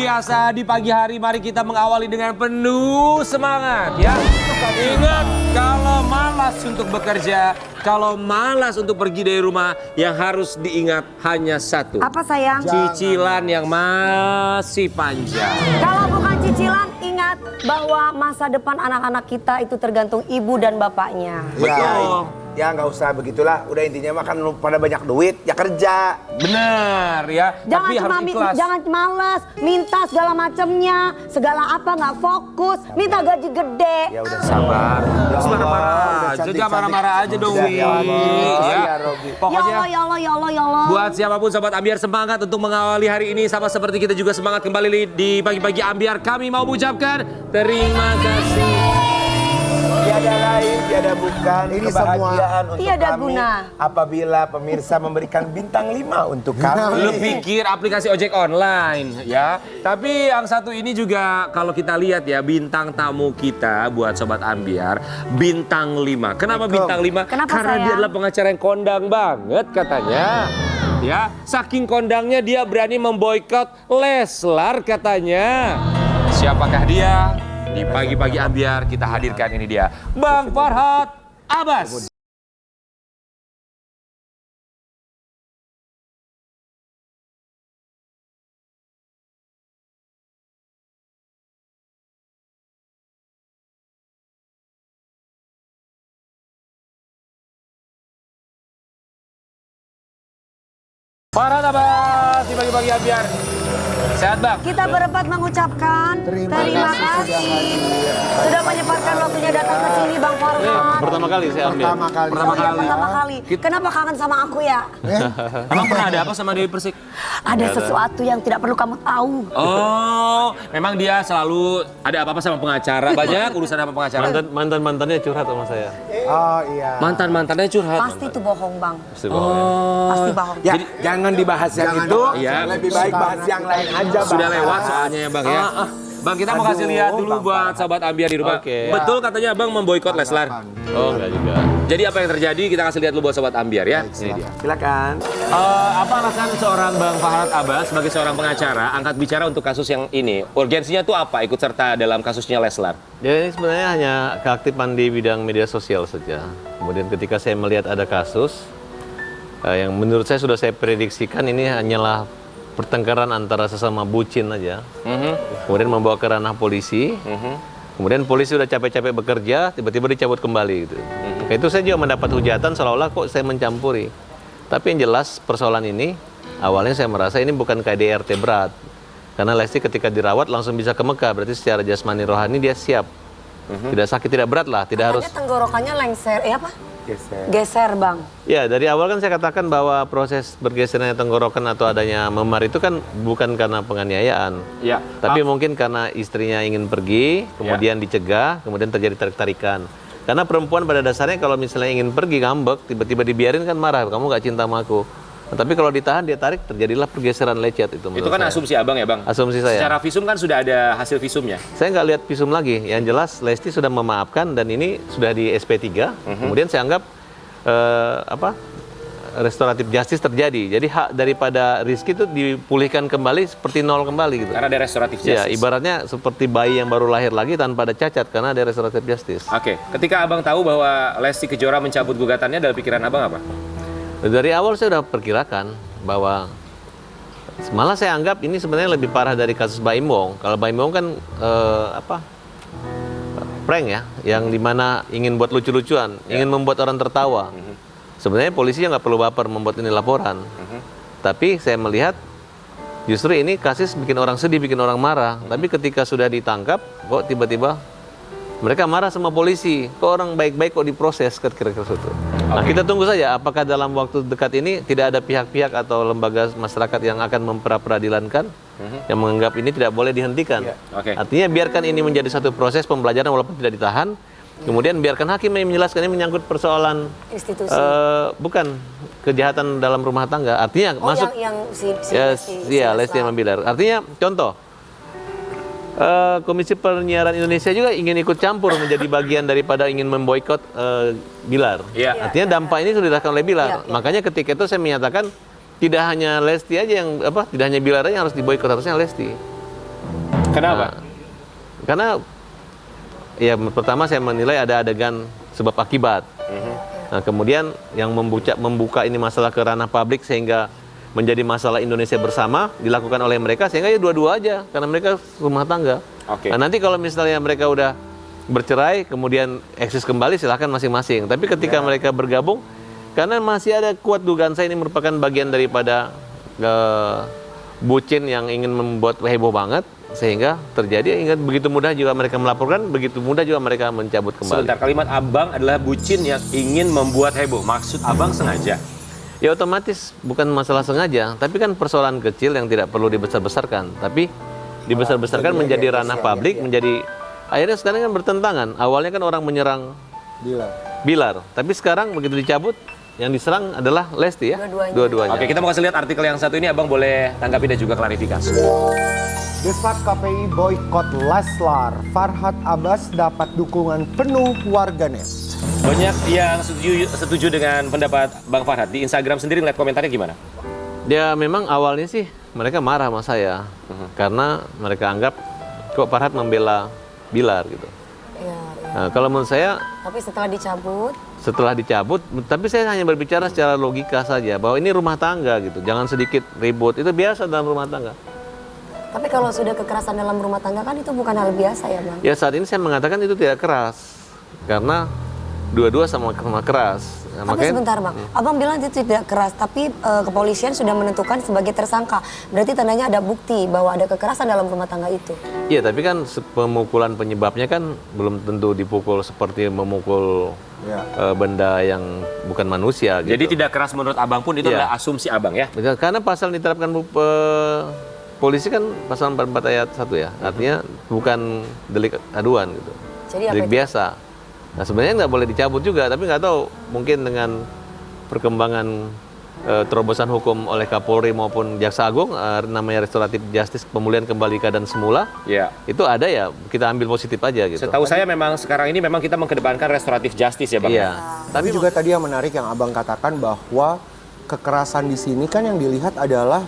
biasa di pagi hari mari kita mengawali dengan penuh semangat ya. Ingat, kalau malas untuk bekerja, kalau malas untuk pergi dari rumah, yang harus diingat hanya satu. Apa sayang? Cicilan yang masih panjang. Kalau bukan cicilan, ingat bahwa masa depan anak-anak kita itu tergantung ibu dan bapaknya. Betul. Ya nggak usah begitulah. Udah intinya mah kan lu pada banyak duit, ya kerja. Benar ya. Jangan Tapi cuma harus ikhlas. jangan males, minta segala macamnya, segala apa nggak fokus, minta gaji gede. Ya udah Sabar. Ya Marah-marah Allah, udah aja, cantik-cantik. jangan marah-marah aja dong, Udah, Wi. ya Allah, Ya. ya Robi. Ya Pokoknya Allah, ya Allah, ya Allah, ya Allah. buat siapapun Sobat Ambiar semangat untuk mengawali hari ini. Sama seperti kita juga semangat kembali di pagi-pagi Ambiar. Kami mau mengucapkan terima kasih. Tiada lain, tiada bukan Ini kebahagiaan untuk tiada kami guna. apabila pemirsa memberikan bintang 5 untuk kami. Lu pikir aplikasi ojek online ya. Tapi yang satu ini juga kalau kita lihat ya, bintang tamu kita buat Sobat Ambiar bintang 5. Kenapa bintang 5? Kenapa, Karena dia sayang? adalah pengacara yang kondang banget katanya. Ya, saking kondangnya dia berani memboikot Leslar katanya. Siapakah dia? Di pagi-pagi Ambiar kita hadirkan ini dia, Bang Farhad Abbas. Farhad Abbas di pagi-pagi Ambiar. Sehat Bang? Kita berempat mengucapkan terima kasih sudah menyempatkan waktunya datang ke sini Bang Farhad. Pertama kali saya ambil. Pertama kali. Pertama kali. Kenapa kangen sama aku ya? Emang pernah ada apa sama Dewi Persik? Ada sesuatu yang tidak perlu kamu tahu. Oh, memang dia selalu ada apa-apa sama pengacara. Banyak urusan sama pengacara. Mantan-mantannya curhat sama saya. Oh iya. Mantan-mantannya curhat. Pasti itu bohong Bang. Pasti bohong ya. Pasti bohong. Ya, jangan dibahas yang Jangan itu. dibahas. Iya. Lebih baik bahas yang lain aja, Bang. Sudah lewat soalnya ya Bang ya. Bang, kita mau kasih lihat dulu Bang buat Sobat Ambiar di rumah. Oke. Betul katanya Abang memboikot Leslar. Oh enggak juga. Jadi apa yang terjadi kita kasih lihat dulu buat Sobat Ambiar ya. Ini dia. Silakan. Apa alasan seorang Bang Farhad Abbas sebagai seorang pengacara angkat bicara untuk kasus yang ini? Urgensinya tuh apa ikut serta dalam kasusnya Leslar? Jadi ini sebenarnya hanya keaktifan di bidang media sosial saja. Kemudian ketika saya melihat ada kasus yang menurut saya sudah saya prediksikan ini hanyalah pertengkaran antara sesama bucin aja. Kemudian membawa ke ranah polisi. Kemudian polisi sudah capek-capek bekerja, tiba-tiba dicabut kembali gitu. Maka itu saya juga mendapat hujatan seolah-olah kok saya mencampuri. Tapi yang jelas persoalan ini awalnya saya merasa ini bukan KDRT berat. Karena Lesti ketika dirawat langsung bisa ke Mekah, berarti secara jasmani rohani dia siap. Tidak sakit, tidak berat lah, tidak harus. Katanya tenggorokannya lengser, apa? Geser Bang. Ya, dari awal kan saya katakan bahwa proses bergesernya tenggorokan atau adanya memar itu kan bukan karena penganiayaan. Ya. Tapi mungkin karena istrinya ingin pergi, kemudian dicegah, kemudian terjadi tarik-tarikan. Karena perempuan pada dasarnya kalau misalnya ingin pergi ngambek, tiba-tiba dibiarin kan marah, kamu nggak cinta sama aku. Tapi kalau ditahan, dia tarik, terjadilah pergeseran lecet itu. Itu kan asumsi Abang ya Bang? Asumsi saya. Secara visum kan sudah ada hasil visumnya. Saya nggak lihat visum lagi. Yang jelas Lesti sudah memaafkan dan ini sudah di SP3. Kemudian saya anggap restoratif justice terjadi. Jadi hak daripada Rizky itu dipulihkan kembali seperti nol kembali gitu. Karena ada restoratif Ya, justice. ibaratnya seperti bayi yang baru lahir lagi tanpa ada cacat karena ada restoratif justice. Oke, ketika Abang tahu bahwa Lesti Kejora mencabut gugatannya, dalam pikiran Abang apa? Dari awal saya sudah perkirakan bahwa malah saya anggap ini sebenarnya lebih parah dari kasus Baim Wong. Kalau Baim Wong kan prank ya, yang dimana ingin buat lucu-lucuan, ingin membuat orang tertawa. Sebenarnya polisi nggak perlu baper membuat ini laporan. Tapi saya melihat justru ini kasus bikin orang sedih, bikin orang marah. Tapi ketika sudah ditangkap, kok tiba-tiba mereka marah sama polisi. Kok orang baik-baik kok diproses, kira-kira seperti itu. Nah, kita tunggu saja apakah dalam waktu dekat ini tidak ada pihak-pihak atau lembaga masyarakat yang akan memperadilankan, yang menganggap ini tidak boleh dihentikan. Oke. Artinya biarkan ini menjadi satu proses pembelajaran walaupun tidak ditahan. Kemudian biarkan hakim yang menjelaskan ini menyangkut persoalan Institusi. bukan kejahatan dalam rumah tangga. Artinya masuk yang Lesti sama Bilar. Artinya contoh, Komisi Penyiaran Indonesia juga ingin ikut campur menjadi bagian daripada ingin memboikot Bilar. Iya. Artinya dampak ini sudah dirasakan oleh Bilar. Iya. Makanya ketika itu saya menyatakan tidak hanya Lesti aja yang tidak hanya Bilar aja yang harus diboikot, harusnya Lesti. Kenapa? Karena ya pertama saya menilai ada adegan sebab akibat. Nah, kemudian yang membuka ini masalah ke ranah publik sehingga menjadi masalah Indonesia bersama dilakukan oleh mereka sehingga ya dua-dua aja karena mereka rumah tangga. Oke. Nah, nanti kalau misalnya mereka udah bercerai kemudian eksis kembali silahkan masing-masing. Tapi ketika mereka bergabung karena masih ada kuat dugaan saya ini merupakan bagian daripada bucin yang ingin membuat heboh banget sehingga terjadi ingat begitu mudah juga mereka melaporkan, begitu mudah juga mereka mencabut kembali. Sebentar, kalimat abang adalah bucin yang ingin membuat heboh. Maksud abang sengaja? Ya otomatis bukan masalah sengaja, tapi kan persoalan kecil yang tidak perlu dibesar-besarkan. Tapi dibesar-besarkan menjadi ranah publik, menjadi akhirnya sekarang kan bertentangan. Awalnya kan orang menyerang Bilar, tapi sekarang begitu dicabut, yang diserang adalah Lesti ya, dua-duanya. Oke, kita mau kasih lihat artikel yang satu ini, abang boleh tanggapi dan juga klarifikasi. Desak KPI boykot Leslar, Farhad Abbas dapat dukungan penuh warganet. Banyak yang setuju dengan pendapat Bang Farhad. Di Instagram sendiri ngeliat komentarnya gimana? Ya memang awalnya sih mereka marah sama saya karena mereka anggap kok Farhad membela Bilar gitu. Iya. Nah, kalau menurut saya Tapi setelah dicabut, tapi saya hanya berbicara secara logika saja bahwa ini rumah tangga gitu, jangan sedikit ribut, itu biasa dalam rumah tangga. Tapi kalau sudah kekerasan dalam rumah tangga kan itu bukan hal biasa ya Bang? Ya saat ini saya mengatakan itu tidak keras karena dua-dua sama keras. Nah, Tapi sebentar Bang, Abang bilang itu tidak keras, tapi kepolisian sudah menentukan sebagai tersangka. Berarti tandanya ada bukti bahwa ada kekerasan dalam rumah tangga itu. Iya, tapi kan pemukulan penyebabnya kan belum tentu dipukul seperti memukul benda yang bukan manusia. Gitu. Jadi tidak keras menurut abang pun itu Iya. adalah asumsi abang ya? Karena pasal yang diterapkan polisi kan pasal 44 ayat 1 ya, artinya bukan delik aduan gitu, Jadi apa delik itu? biasa. Nah sebenarnya nggak boleh dicabut juga, tapi nggak tahu mungkin dengan perkembangan terobosan hukum oleh Kapolri maupun Jaksa Agung, namanya restoratif justice, pemulihan kembali keadaan semula, Iya. itu ada ya, kita ambil positif aja gitu. Setahu saya memang sekarang ini memang kita mengedepankan restoratif justice ya Bang? Iya. Tapi juga tadi yang menarik yang abang katakan bahwa kekerasan di sini kan yang dilihat adalah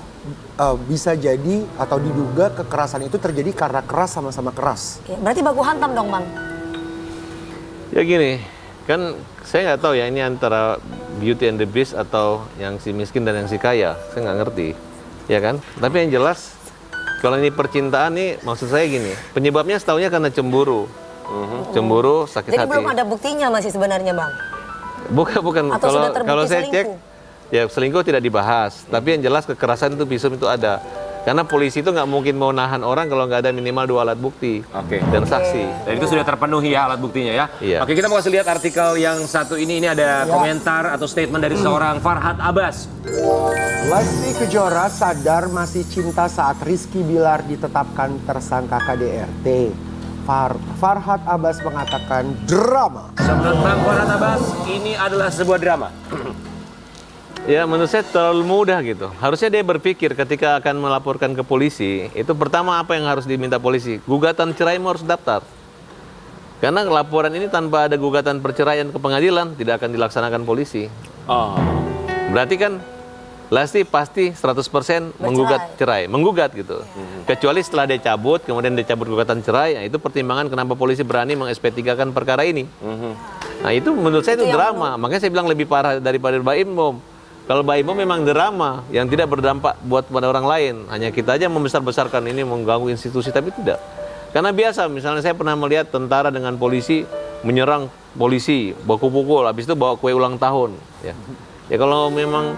bisa jadi atau diduga kekerasan itu terjadi karena keras sama-sama keras. Ya, berarti baku hantam dong Bang? Ya gini, kan saya nggak tahu ya ini antara Beauty and the Beast atau yang si miskin dan yang si kaya, saya nggak ngerti, ya kan? Tapi yang jelas, kalau ini percintaan nih, maksud saya gini, penyebabnya setahunya karena cemburu, cemburu, sakit Jadi hati. belum ada buktinya masih sebenarnya Bang? Bukan. Atau sudah terbukti Kalau saya cek, selingkuh? ya selingkuh tidak dibahas. Tapi yang jelas kekerasan itu visum itu ada. Karena polisi itu nggak mungkin mau nahan orang kalau nggak ada minimal 2 alat bukti Oke. dan saksi. Dan itu sudah terpenuhi ya alat buktinya ya? Iya. Oke, kita mau kasih lihat artikel yang satu ini. Ini ada komentar atau statement dari seorang Farhad Abbas. Lesti Kejora sadar masih cinta saat Rizky Bilar ditetapkan tersangka KDRT. Farhad Abbas mengatakan drama. Menurut Bang Farhad Abbas, ini adalah sebuah drama. Ya menurut saya terlalu mudah gitu. Harusnya dia berpikir ketika akan melaporkan ke polisi, itu pertama apa yang harus diminta polisi? Gugatan ceraimu harus daftar. Karena laporan ini tanpa ada gugatan perceraian ke pengadilan, tidak akan dilaksanakan polisi. Oh. Berarti kan Lesti pasti 100% menggugat cerai, menggugat gitu. Kecuali setelah dia cabut, kemudian dia cabut gugatan cerai, nah itu pertimbangan kenapa polisi berani meng-SP3-kan perkara ini. Nah itu menurut saya itu drama, makanya saya bilang lebih parah daripada Baim Bom. Kalau Baim Bom memang drama yang tidak berdampak buat pada orang lain, hanya kita aja membesar-besarkan ini mengganggu institusi, tapi tidak. Karena biasa, misalnya saya pernah melihat tentara dengan polisi menyerang polisi, baku-pukul, habis itu bawa kue ulang tahun. Ya kalau memang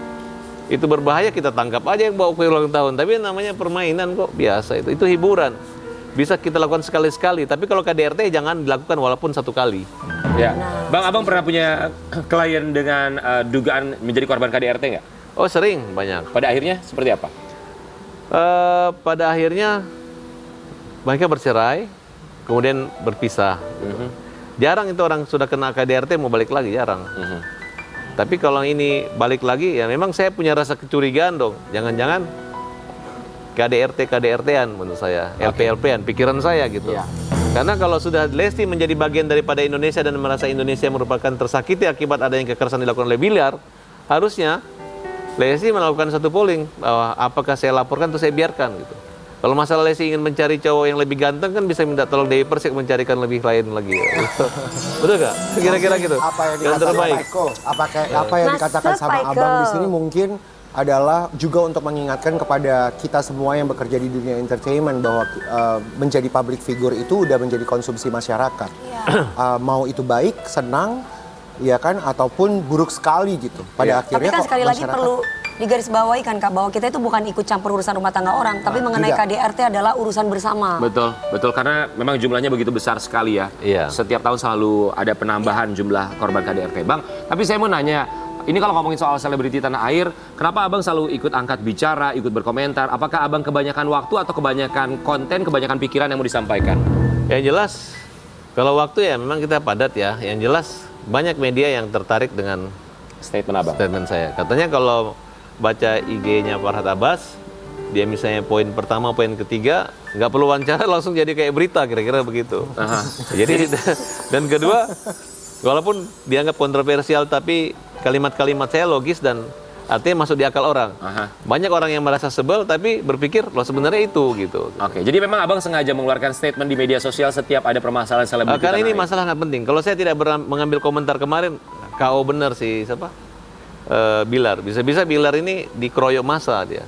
itu berbahaya kita tangkap aja yang bawa kue ulang tahun. Tapi namanya permainan kok, biasa itu hiburan. Bisa kita lakukan sekali-sekali. Tapi kalau KDRT jangan dilakukan walaupun 1 kali. Ya, Bang, abang pernah punya klien dengan dugaan menjadi korban KDRT nggak? Oh sering, banyak. Pada akhirnya seperti apa? Pada akhirnya mereka bercerai, kemudian berpisah. Jarang itu orang sudah kena KDRT mau balik lagi, jarang. Tapi kalau ini balik lagi, ya memang saya punya rasa kecurigaan dong. Jangan-jangan KDRT-an menurut saya, LP-LP-an, pikiran saya gitu. Karena kalau sudah Lesti menjadi bagian daripada Indonesia dan merasa Indonesia merupakan tersakiti akibat adanya kekerasan dilakukan oleh Bilar, harusnya Lesti melakukan satu polling bahwa apakah saya laporkan atau saya biarkan gitu. Kalau masalah Lesti ingin mencari cowok yang lebih ganteng kan bisa minta tolong Dewi Persik mencarikan lebih lain lagi. Betul nggak? Kira-kira gitu. Apa yang Yang dikatakan terbaik. apa yang Mas dikatakan sama Michael. Abang di sini mungkin adalah juga untuk mengingatkan kepada kita semua yang bekerja di dunia entertainment bahwa menjadi public figure itu udah menjadi konsumsi masyarakat. Mau itu baik, senang, ya kan, ataupun buruk sekali gitu. Pada Tapi akhirnya kan kok sekali lagi masyarakat- perlu digarisbawahi kan Kak, bahwa kita itu bukan ikut campur urusan rumah tangga orang, tapi mengenai tidak. KDRT adalah urusan bersama. Betul, betul karena memang jumlahnya begitu besar sekali ya. Iya. Setiap tahun selalu ada penambahan jumlah korban KDRT. Bang, tapi saya mau nanya, ini kalau ngomongin soal selebriti tanah air, kenapa Abang selalu ikut angkat bicara, ikut berkomentar? Apakah Abang kebanyakan waktu atau kebanyakan konten, kebanyakan pikiran yang mau disampaikan? Yang jelas, kalau waktu ya memang kita padat ya. Yang jelas banyak media yang tertarik dengan Statement Abang. statement saya. Katanya kalau baca IG-nya Farhad Abbas, dia misalnya poin pertama, poin ketiga, nggak perlu wawancara langsung jadi kayak berita, kira-kira begitu. Aha. Jadi dan kedua, walaupun dianggap kontroversial tapi kalimat-kalimat saya logis dan artinya masuk di akal orang. Aha. Banyak orang yang merasa sebel tapi berpikir loh sebenarnya itu gitu. Oke, jadi memang Abang sengaja mengeluarkan statement di media sosial setiap ada permasalahan selebriti Karena ini tanah air. masalah sangat penting. Kalau saya tidak mengambil komentar kemarin, KO benar sih siapa? Bilar. Bisa-bisa Bilar ini dikeroyok massa dia.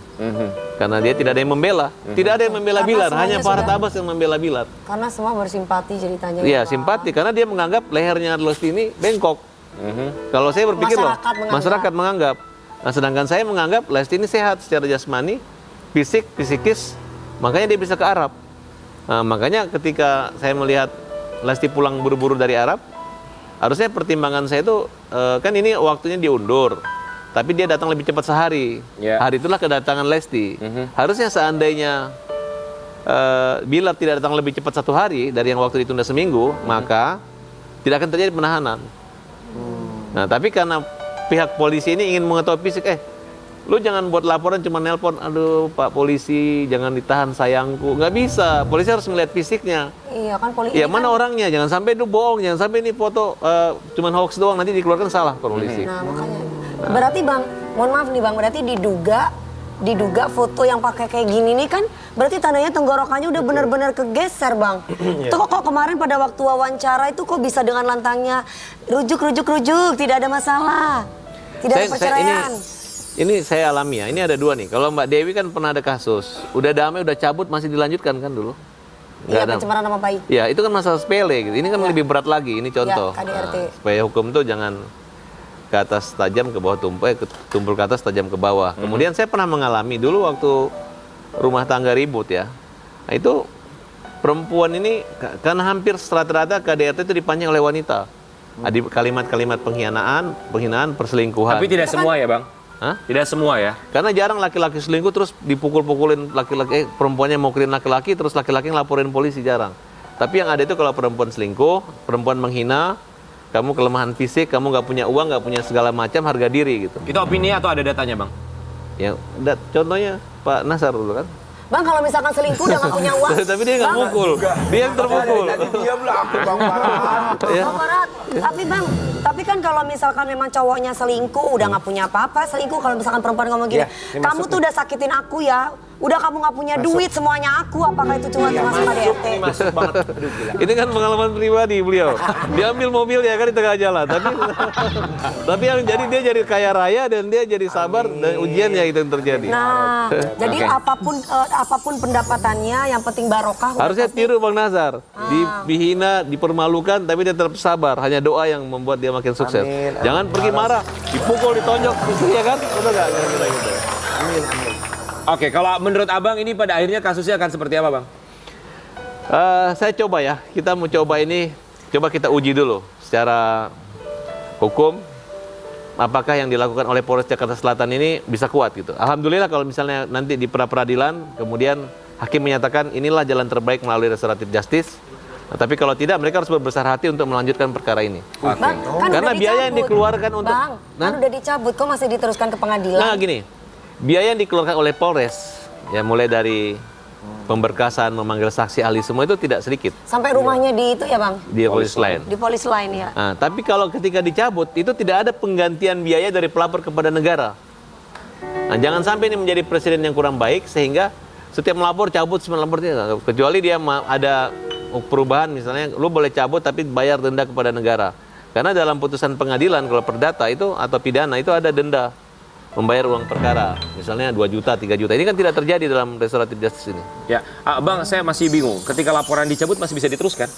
Karena dia tidak ada yang membela. Tidak ada yang membela Karena Bilar, semuanya hanya Farhad sudah- Abbas yang membela Bilar. Karena semua bersimpati ceritanya. Iya, ya, Pak. simpati karena dia menganggap lehernya Lesti ini bengkok. Kalau saya berpikir loh, Masyarakat menganggap. Nah, sedangkan saya menganggap Lesti ini sehat secara jasmani, fisik, psikis, makanya dia bisa ke Arab. Nah, makanya ketika saya melihat Lesti pulang buru-buru dari Arab, harusnya pertimbangan saya itu kan ini waktunya diundur, tapi dia datang lebih cepat sehari. Ya. Hari itulah kedatangan Lesti. Harusnya seandainya bila tidak datang lebih cepat 1 hari dari yang waktu ditunda seminggu, maka tidak akan terjadi penahanan. Nah, tapi karena pihak polisi ini ingin mengetahui fisik, lu jangan buat laporan cuma nelpon, aduh Pak Polisi jangan ditahan sayangku. Nggak bisa, polisi harus melihat fisiknya. Iya kan polisi. Ya mana orangnya, jangan sampai itu bohong, jangan sampai ini foto cuman hoax doang, nanti dikeluarkan salah polisi. Nah makanya. Berarti Bang, mohon maaf nih Bang, berarti diduga foto yang pakai kayak gini nih kan berarti tandanya tenggorokannya udah benar-benar kegeser Bang. Tuh kok kemarin pada waktu wawancara itu kok bisa dengan lantangnya rujuk tidak ada masalah. Tidak ada perceraian. Ini saya alami ya, ini ada 2 nih. Kalau Mbak Dewi kan pernah ada kasus, udah damai, udah cabut, masih dilanjutkan kan dulu? Iya, ada. pencemaran nama baik. Ya, itu kan masalah sepele gitu. Ini kan lebih berat lagi, ini contoh. KDRT. Supaya hukum itu jangan ke atas tajam ke bawah tumpul ke atas tajam ke bawah. Kemudian saya pernah mengalami dulu waktu rumah tangga ribut ya. Nah, itu perempuan ini karena hampir rata-rata KDRT itu dipancing oleh wanita. Ada kalimat-kalimat penghinaan, perselingkuhan. Tapi tidak semua ya Bang? Hah? Tidak semua ya? Karena jarang laki-laki selingkuh terus dipukul-pukulin laki-laki, perempuannya mau kirim laki-laki terus laki-laki ngelaporin polisi, jarang. Tapi yang ada itu kalau perempuan selingkuh, perempuan menghina, kamu kelemahan fisik, kamu nggak punya uang, nggak punya segala macam, harga diri gitu. Itu opini atau ada datanya Bang? Ya, contohnya Pak Nasar dulu kan. Bang kalau misalkan selingkuh udah nggak punya uang. Tapi dia nggak Bang, mukul, dia yang terpukul. Jadi diamlah aku Bang Farhad. Ya. Bang Farhad, tapi kan kalau misalkan memang cowoknya selingkuh udah nggak punya apa-apa, selingkuh kalau misalkan perempuan ngomong gini, Iya, ini kamu masuk tuh udah sakitin aku ya, udah kamu nggak punya duit semuanya aku, apakah itu cuma termasuk KDRT? Masuk banget. Aduh, gila. Ini kan pengalaman pribadi beliau. Diambil mobil ya kan di tengah jalan. Tapi yang jadi dia jadi kaya raya dan dia jadi sabar dan ujiannya itu yang terjadi. Nah, jadi Oke. apapun pendapatannya, yang penting barokah. udah Harusnya pasti. tiru Bang Nazar. Dihina, dipermalukan, tapi dia tetap sabar. Hanya doa yang membuat dia makin sukses. Amin, amin. Jangan pergi marah, dipukul, ditonjok, ya kan? Betul nggak? Kira-kira gitu. Oke, kalau menurut Abang ini pada akhirnya kasusnya akan seperti apa Bang? Saya coba ya, kita mau coba ini, coba kita uji dulu secara hukum. Apakah yang dilakukan oleh Polres Jakarta Selatan ini bisa kuat gitu. Alhamdulillah kalau misalnya nanti di pra-peradilan, kemudian hakim menyatakan inilah jalan terbaik melalui restoratif justice. Nah, tapi kalau tidak, mereka harus berbesar hati untuk melanjutkan perkara ini. Bang, kan Karena udah biaya yang dicabut. dikeluarkan untuk- Bang, kan udah dicabut, kok masih diteruskan ke pengadilan? Nah gini, biaya yang dikeluarkan oleh Polres, ya mulai dari pemberkasan, memanggil saksi ahli semua itu tidak sedikit Sampai rumahnya di itu ya Bang? di polis lain. Di polis lain ya? Nah, tapi kalau ketika dicabut, itu tidak ada penggantian biaya dari pelapor kepada negara. Nah, jangan sampai ini menjadi presiden yang kurang baik, sehingga setiap melapor cabut semua lapornya, kecuali dia ada perubahan misalnya lu boleh cabut tapi bayar denda kepada negara. Karena dalam putusan pengadilan kalau perdata itu atau pidana itu ada denda membayar uang perkara. Misalnya 2 juta, 3 juta. Ini kan tidak terjadi dalam restoratif justice ini. Ya, Bang, saya masih bingung. Ketika laporan dicabut masih bisa diteruskan?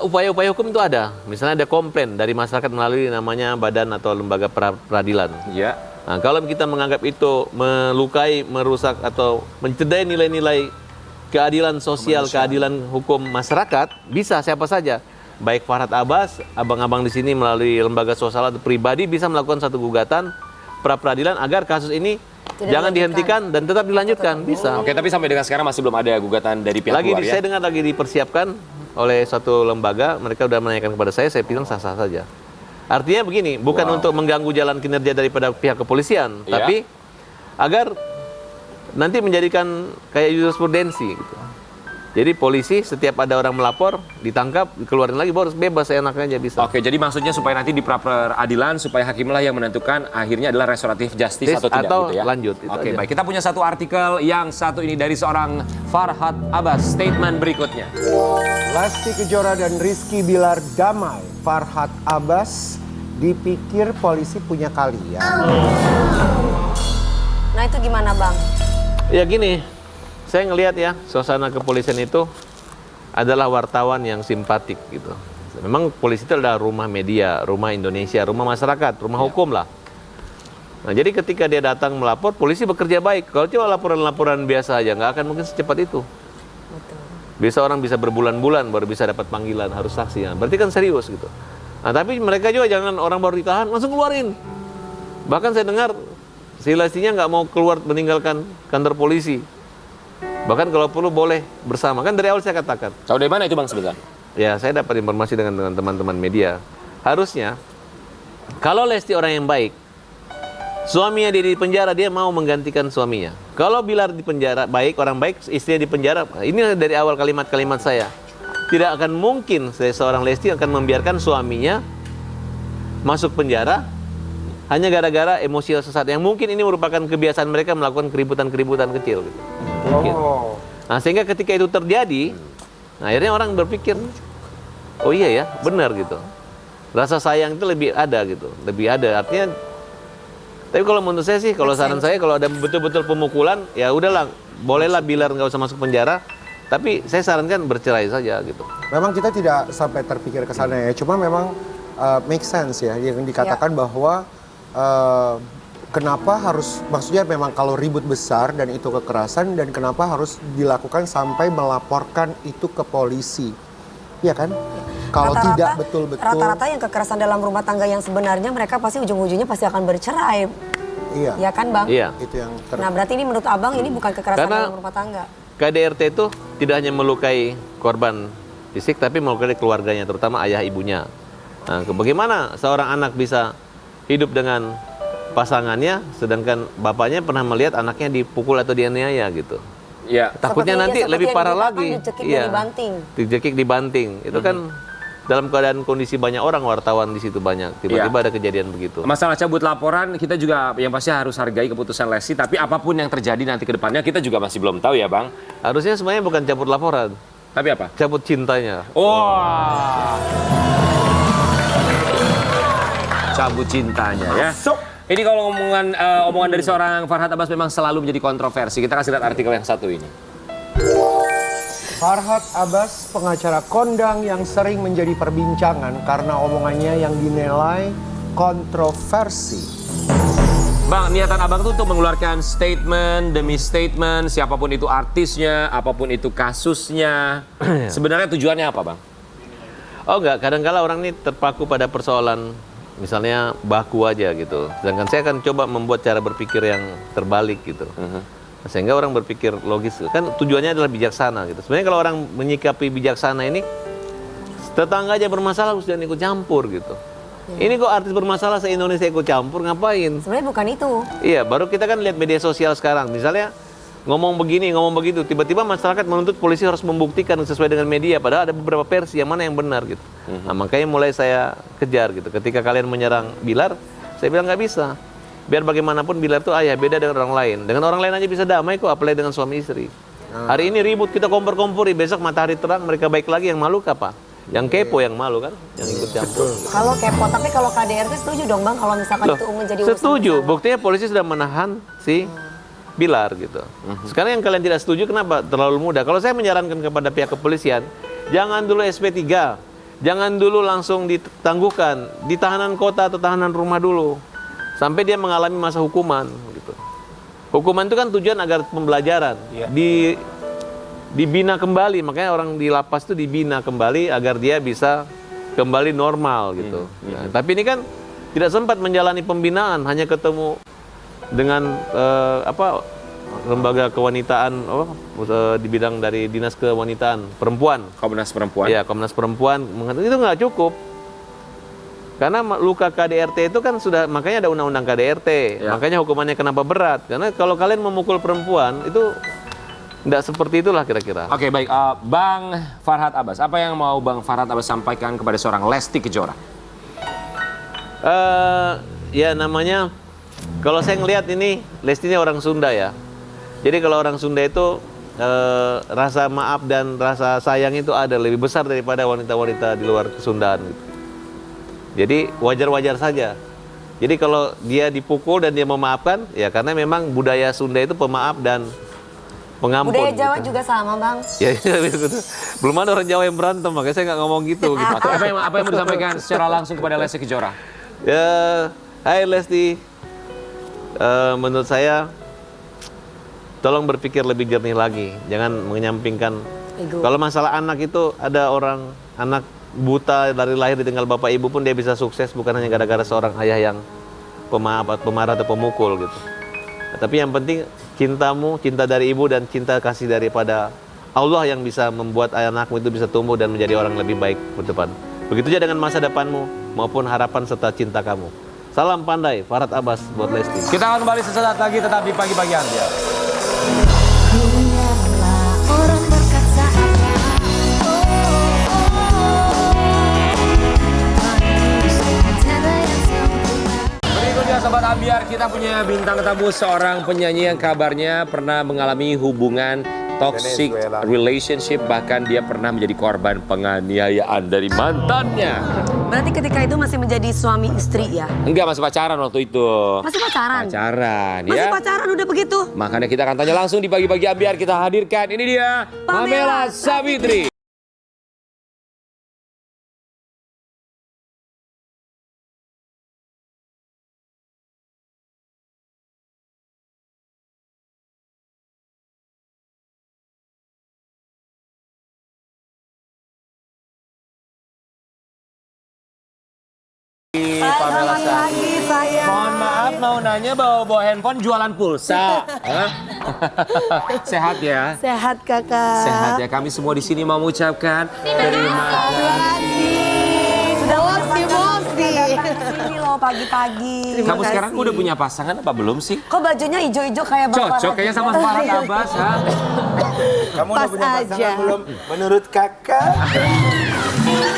Upaya-upaya hukum itu ada. Misalnya ada komplain dari masyarakat melalui namanya badan atau lembaga peradilan. Ya. Nah, kalau kita menganggap itu melukai, merusak atau mencederai nilai-nilai keadilan sosial, keadilan hukum masyarakat, bisa siapa saja. Baik Farhad Abbas, abang-abang di sini melalui lembaga sosial atau pribadi bisa melakukan satu gugatan pra-peradilan agar kasus ini jangan dihentikan dan tetap dilanjutkan. Bisa. Oke, tapi sampai dengan sekarang masih belum ada gugatan dari pihak luar ya? Saya dengar lagi dipersiapkan oleh suatu lembaga, mereka sudah menanyakan kepada saya bilang sah-sah saja. Artinya begini, bukan untuk mengganggu jalan kinerja daripada pihak kepolisian, tapi agar nanti menjadikan kayak jurisprudensi gitu. Jadi polisi setiap ada orang melapor, ditangkap, dikeluarin lagi, baru bebas seenaknya aja bisa. Oke, jadi maksudnya supaya nanti di pra-peradilan, supaya hakimlah yang menentukan akhirnya adalah restoratif justice atau tidak gitu ya? Lanjut. Oke, baik. Kita punya satu artikel yang satu ini dari seorang Farhad Abbas. Statement berikutnya. Lesti Kejora dan Rizky Bilar damai. Farhad Abbas dipikir polisi punya kalian. Nah itu gimana Bang? Ya gini, saya ngelihat ya, suasana kepolisian itu adalah wartawan yang simpatik gitu. Memang polisi itu adalah rumah media, rumah Indonesia, rumah masyarakat, rumah hukum lah. Nah jadi ketika dia datang melapor, polisi bekerja baik. Kalau cuma laporan-laporan biasa aja, nggak akan mungkin secepat itu. Bisa orang bisa berbulan-bulan baru bisa dapat panggilan, harus saksi. Ya. Berarti kan serius gitu. Nah tapi mereka juga jangan orang baru ditahan, langsung keluarin. Bahkan saya dengar si Lestinya nggak mau keluar meninggalkan kantor polisi. Bahkan kalau perlu boleh bersama. Kan dari awal saya katakan. Tahu dari mana itu Bang sebentar? Ya saya dapat informasi dengan teman-teman media. Harusnya kalau Lesti orang yang baik, suaminya dia di penjara, dia mau menggantikan suaminya. Kalau Bilar di penjara, baik, orang baik, istrinya di penjara. Ini dari awal kalimat-kalimat saya. Tidak akan mungkin seorang Lesti akan membiarkan suaminya masuk penjara hanya gara-gara emosi sesaat. Yang mungkin ini merupakan kebiasaan mereka melakukan keributan-keributan kecil. Gitu. Mungkin. Nah sehingga ketika itu terjadi, nah, akhirnya orang berpikir, oh iya ya, benar gitu. Rasa sayang itu lebih ada gitu, lebih ada. Artinya, tapi kalau menurut saya sih, kalau saran saya kalau ada betul-betul pemukulan, ya udahlah, bolehlah Bilar nggak usah masuk penjara. Tapi saya sarankan bercerai saja gitu. Memang kita tidak sampai terpikir ke sana ya, cuma memang make sense ya yang dikatakan bahwa kenapa harus, maksudnya memang kalau ribut besar dan itu kekerasan, dan kenapa harus dilakukan sampai melaporkan itu ke polisi, ya kan? Kalau tidak betul-betul. Rata-rata yang kekerasan dalam rumah tangga yang sebenarnya mereka pasti ujung-ujungnya pasti akan bercerai. Iya. Ya kan Bang? Iya. Itu yang Nah berarti ini menurut Abang ini bukan kekerasan dalam rumah tangga. KDRT itu tidak hanya melukai korban fisik, tapi melukai keluarganya, terutama ayah ibunya. Nah, bagaimana seorang anak bisa hidup dengan pasangannya, sedangkan bapaknya pernah melihat anaknya dipukul atau dianiaya gitu. Ya. Takutnya nanti lebih parah lagi. Iya. Dijekik dibanting. Itu kan dalam keadaan kondisi banyak orang wartawan di situ banyak. Tiba-tiba ada kejadian begitu. Masalah cabut laporan kita juga yang pasti harus hargai keputusan Lesti, tapi apapun yang terjadi nanti ke depannya kita juga masih belum tahu ya Bang. Harusnya sebenarnya bukan cabut laporan, tapi apa? cabut cintanya. Wah. Cabut cintanya ya. Ini kalau omongan dari seorang Farhad Abbas memang selalu menjadi kontroversi. Kita kasih lihat artikel yang satu ini. Farhad Abbas, pengacara kondang yang sering menjadi perbincangan karena omongannya yang dinilai kontroversi. Bang, niatan Abang itu untuk mengeluarkan statement demi statement, siapapun itu artisnya, apapun itu kasusnya. Sebenarnya tujuannya apa Bang? Oh enggak, kadang-kala orang ini terpaku pada persoalan misalnya baku aja gitu. Sedangkan saya akan coba membuat cara berpikir yang terbalik gitu. Sehingga orang berpikir logis, kan tujuannya adalah bijaksana gitu. Sebenarnya kalau orang menyikapi bijaksana ini, tetangga aja bermasalah harus jangan ikut campur gitu. Ini kok artis bermasalah se-Indonesia ikut campur, ngapain? Sebenarnya bukan itu. Iya, baru kita kan lihat media sosial sekarang. Misalnya ngomong begini, ngomong begitu, tiba-tiba masyarakat menuntut polisi harus membuktikan sesuai dengan media, padahal ada beberapa versi yang mana yang benar gitu. Nah, makanya mulai saya kejar gitu. Ketika kalian menyerang Bilar, saya bilang nggak bisa. Biar bagaimanapun Bilar itu ayah, beda dengan orang lain. Dengan orang lain aja bisa damai kok, apalagi dengan suami istri. Hari ini ribut, kita kompor-kompori, besok matahari terang, mereka baik lagi, yang malu apa? Yang kepo yang malu kan, yang ikut campur. Kalau kepo, tapi kalau KDRT setuju dong Bang kalau misalkan Loh, itu menjadi urusan setuju, bersama. buktinya polisi sudah menahan si Bilar gitu. Sekarang yang kalian tidak setuju kenapa? Terlalu mudah. Kalau saya menyarankan kepada pihak kepolisian, jangan dulu SP3, jangan dulu langsung ditangguhkan, di tahanan kota atau tahanan rumah dulu. Sampai dia mengalami masa hukuman gitu. Hukuman itu kan tujuan agar pembelajaran, dibina kembali, makanya orang di lapas itu dibina kembali agar dia bisa kembali normal gitu. Nah, tapi ini kan tidak sempat menjalani pembinaan, hanya ketemu dengan lembaga kewanitaan di bidang dari dinas kewanitaan perempuan. Komnas Perempuan. Iya, Komnas Perempuan mengatakan itu nggak cukup. Karena luka KDRT itu kan sudah, makanya ada undang-undang KDRT. Ya. Makanya hukumannya kenapa berat? Karena kalau kalian memukul perempuan itu tidak seperti itulah kira-kira. Oke, baik. Bang Farhad Abbas, apa yang mau Bang Farhad Abbas sampaikan kepada seorang Lesti Kejora? Ya namanya, kalau saya ngelihat ini, Lesti ini orang Sunda ya. Jadi kalau orang Sunda itu rasa maaf dan rasa sayang itu ada lebih besar daripada wanita-wanita di luar Kesundaan gitu. Jadi wajar-wajar saja. Jadi kalau dia dipukul dan dia memaafkan, ya karena memang budaya Sunda itu pemaaf dan pengampun. Budaya Jawa gitu. juga sama Bang. Ya, gitu. Belum ada orang Jawa yang berantem, makanya saya nggak ngomong gitu. gitu. Oke, apa yang mau disampaikan secara langsung kepada Lesti Kejora? Ya, hai Lesti. Menurut saya, tolong berpikir lebih jernih lagi. Jangan menyampingkan. Kalau masalah anak itu, ada orang anak buta dari lahir ditinggal bapak ibu pun dia bisa sukses, bukan hanya gara-gara seorang ayah yang pemarah atau pemukul gitu. Tapi yang penting cintamu, cinta dari ibu dan cinta kasih daripada Allah yang bisa membuat anakmu itu bisa tumbuh dan menjadi orang lebih baik ke depan. Begitu juga dengan masa depanmu maupun harapan serta cinta kamu. Salam pandai, Farhad Abbas buat Lesti. Kita akan kembali sesaat lagi, tetap di Pagi-Pagi Ambiar. Orang berkata Berikutnya Sobat Ambiar, kita punya bintang tamu seorang penyanyi yang kabarnya pernah mengalami hubungan toxic Venezuela. relationship, bahkan dia pernah menjadi korban penganiayaan dari mantannya. Berarti ketika itu masih menjadi suami istri ya? Enggak, masih pacaran waktu itu. Masih pacaran? Pacaran Masih ya. pacaran udah begitu? Makanya kita akan tanya langsung di Pagi-Pagi Ambiar, kita hadirkan. Ini dia Pamela Savitri. Selamat pagi sayang. Mohon maaf, mau nanya bawa handphone jualan pulsa. Hah? Sehat ya? Sehat kakak. Sehat ya. Kami semua di sini mau mengucapkan terima kasih. Sudah emosi. Sini loh pagi-pagi. Kamu sekarang udah punya pasangan apa belum sih? Kok bajunya hijau-hijau kayak Bang Cocok Farhad? kayaknya sama Farhad Abbas, ha? Kamu udah Pas punya pasangan aja. belum? Menurut kakak?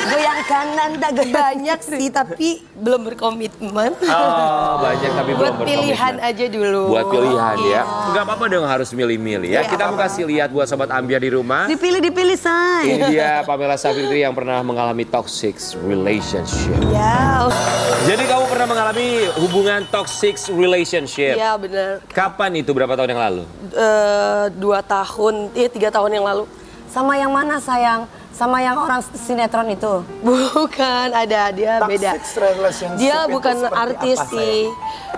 Goyang kanan, tak goyang. Banyak sih tapi belum berkomitmen. Oh, banyak tapi belum Buat pilihan berkomitmen. aja dulu. Buat pilihan ya. Iya. Enggak apa-apa dong harus milih-milih ya. Kita mau kasih lihat buat Sobat Ambiar di rumah. Dipilih, say. Ini dia Pamela Savitri yang pernah mengalami toxic relationship. Ya, Jadi kamu pernah mengalami hubungan toxic relationship. ya benar. Kapan itu? Berapa tahun yang lalu? 2 tahun, 3 tahun yang lalu. Sama yang mana sayang? Sama yang orang sinetron itu? Bukan, ada dia beda. Toxic relationship Dia itu bukan seperti artis apa, sih.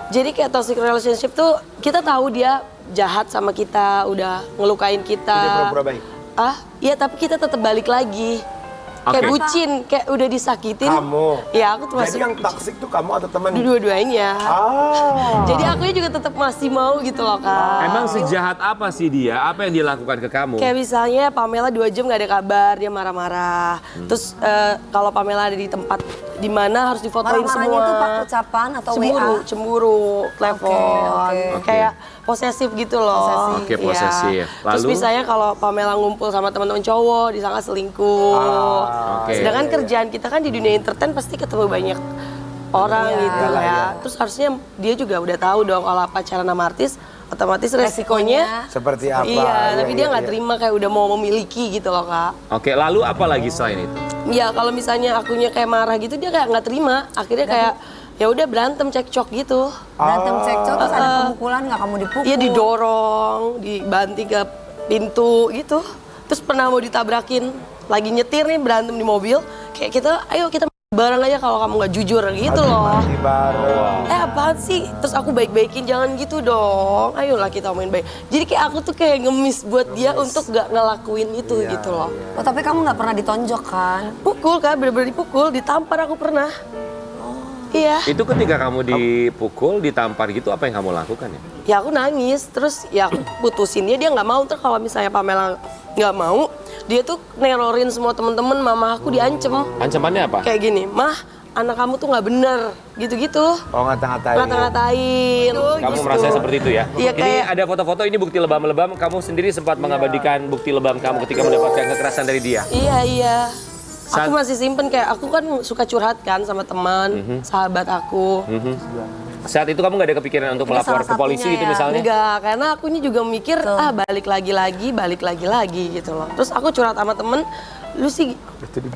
Jadi kayak toxic relationship tuh kita tahu dia jahat sama kita, udah ngelukain kita. Dia pura-pura baik? Iya tapi kita tetap balik lagi. Kayak Oke. bucin, kayak udah disakitin. Kamu? Ya aku Jadi termasuk yang toxic tuh kamu atau teman? dua-duanya. Ah. Jadi aku juga tetap masih mau gitu loh kak. Emang sejahat apa sih dia? Apa yang dia lakukan ke kamu? Kayak misalnya Pamela 2 jam gak ada kabar, dia marah-marah. Terus kalau Pamela ada di tempat di mana harus difotoin Marah-marahnya semua. itu pak ucapan atau Cemburu, WA? cemburu, telepon. oke. Kayak posesif gitu loh. Oke, Iya. posesif. Terus Lalu? misalnya kalau Pamela ngumpul sama teman-teman cowok, disangka selingkuh. oke. Sedangkan kerjaan kita kan di dunia entertain pasti ketemu banyak orang gitu Iyalah, ya. iya. Terus harusnya dia juga udah tahu dong kalau pacaran sama artis, otomatis resikonya. Seperti apa? Iya, tapi dia nggak iya. terima kayak udah mau memiliki gitu loh Kak. Oke, lalu apa lagi selain itu? Ya kalau misalnya akunya kayak marah gitu dia kayak nggak terima. Akhirnya kayak ya udah berantem cekcok gitu. Berantem cekcok terus ada pemukulan nggak kamu dipukul? Iya didorong, dibanting ke pintu gitu. Terus pernah mau ditabrakin, lagi nyetir nih berantem di mobil. Kayak kita, ayo kita bareng aja kalau kamu nggak jujur gitu loh. Mandi bareng. Apaan sih? Terus aku baik-baikin, jangan gitu dong. Ayolah kita main baik. Jadi kayak aku tuh kayak ngemis buat dia untuk nggak ngelakuin itu gitu loh. Oh, tapi kamu nggak pernah ditonjok kan? Pukul Kak, bener-bener dipukul, ditampar aku pernah. Iya. Itu ketika kamu dipukul, ditampar gitu, apa yang kamu lakukan ya? Ya aku nangis, terus ya aku putusin dia nggak mau. Terus kalau misalnya Pamela nggak mau, dia tuh nerorin semua temen-temen, mama aku diancem. Ancamannya apa? Kayak gini, mah anak kamu tuh nggak bener, gitu-gitu. Oh, ngata-ngatain. Ngata-ngatain. Kamu gitu. merasa seperti itu ya? Iya, Ini kayak- ada foto-foto, ini bukti lebam-lebam. Kamu sendiri sempat mengabadikan bukti lebam kamu ketika mendapatkan kekerasan dari dia. Iya. Saat- Aku masih simpen kayak aku kan suka curhat kan sama teman, sahabat aku. Saat itu kamu nggak ada kepikiran untuk Ini melapor salah ke polisi satunya gitu ya. misalnya? Enggak, karena aku ini juga mikir balik lagi gitu loh. Terus aku curhat sama temen, lu sih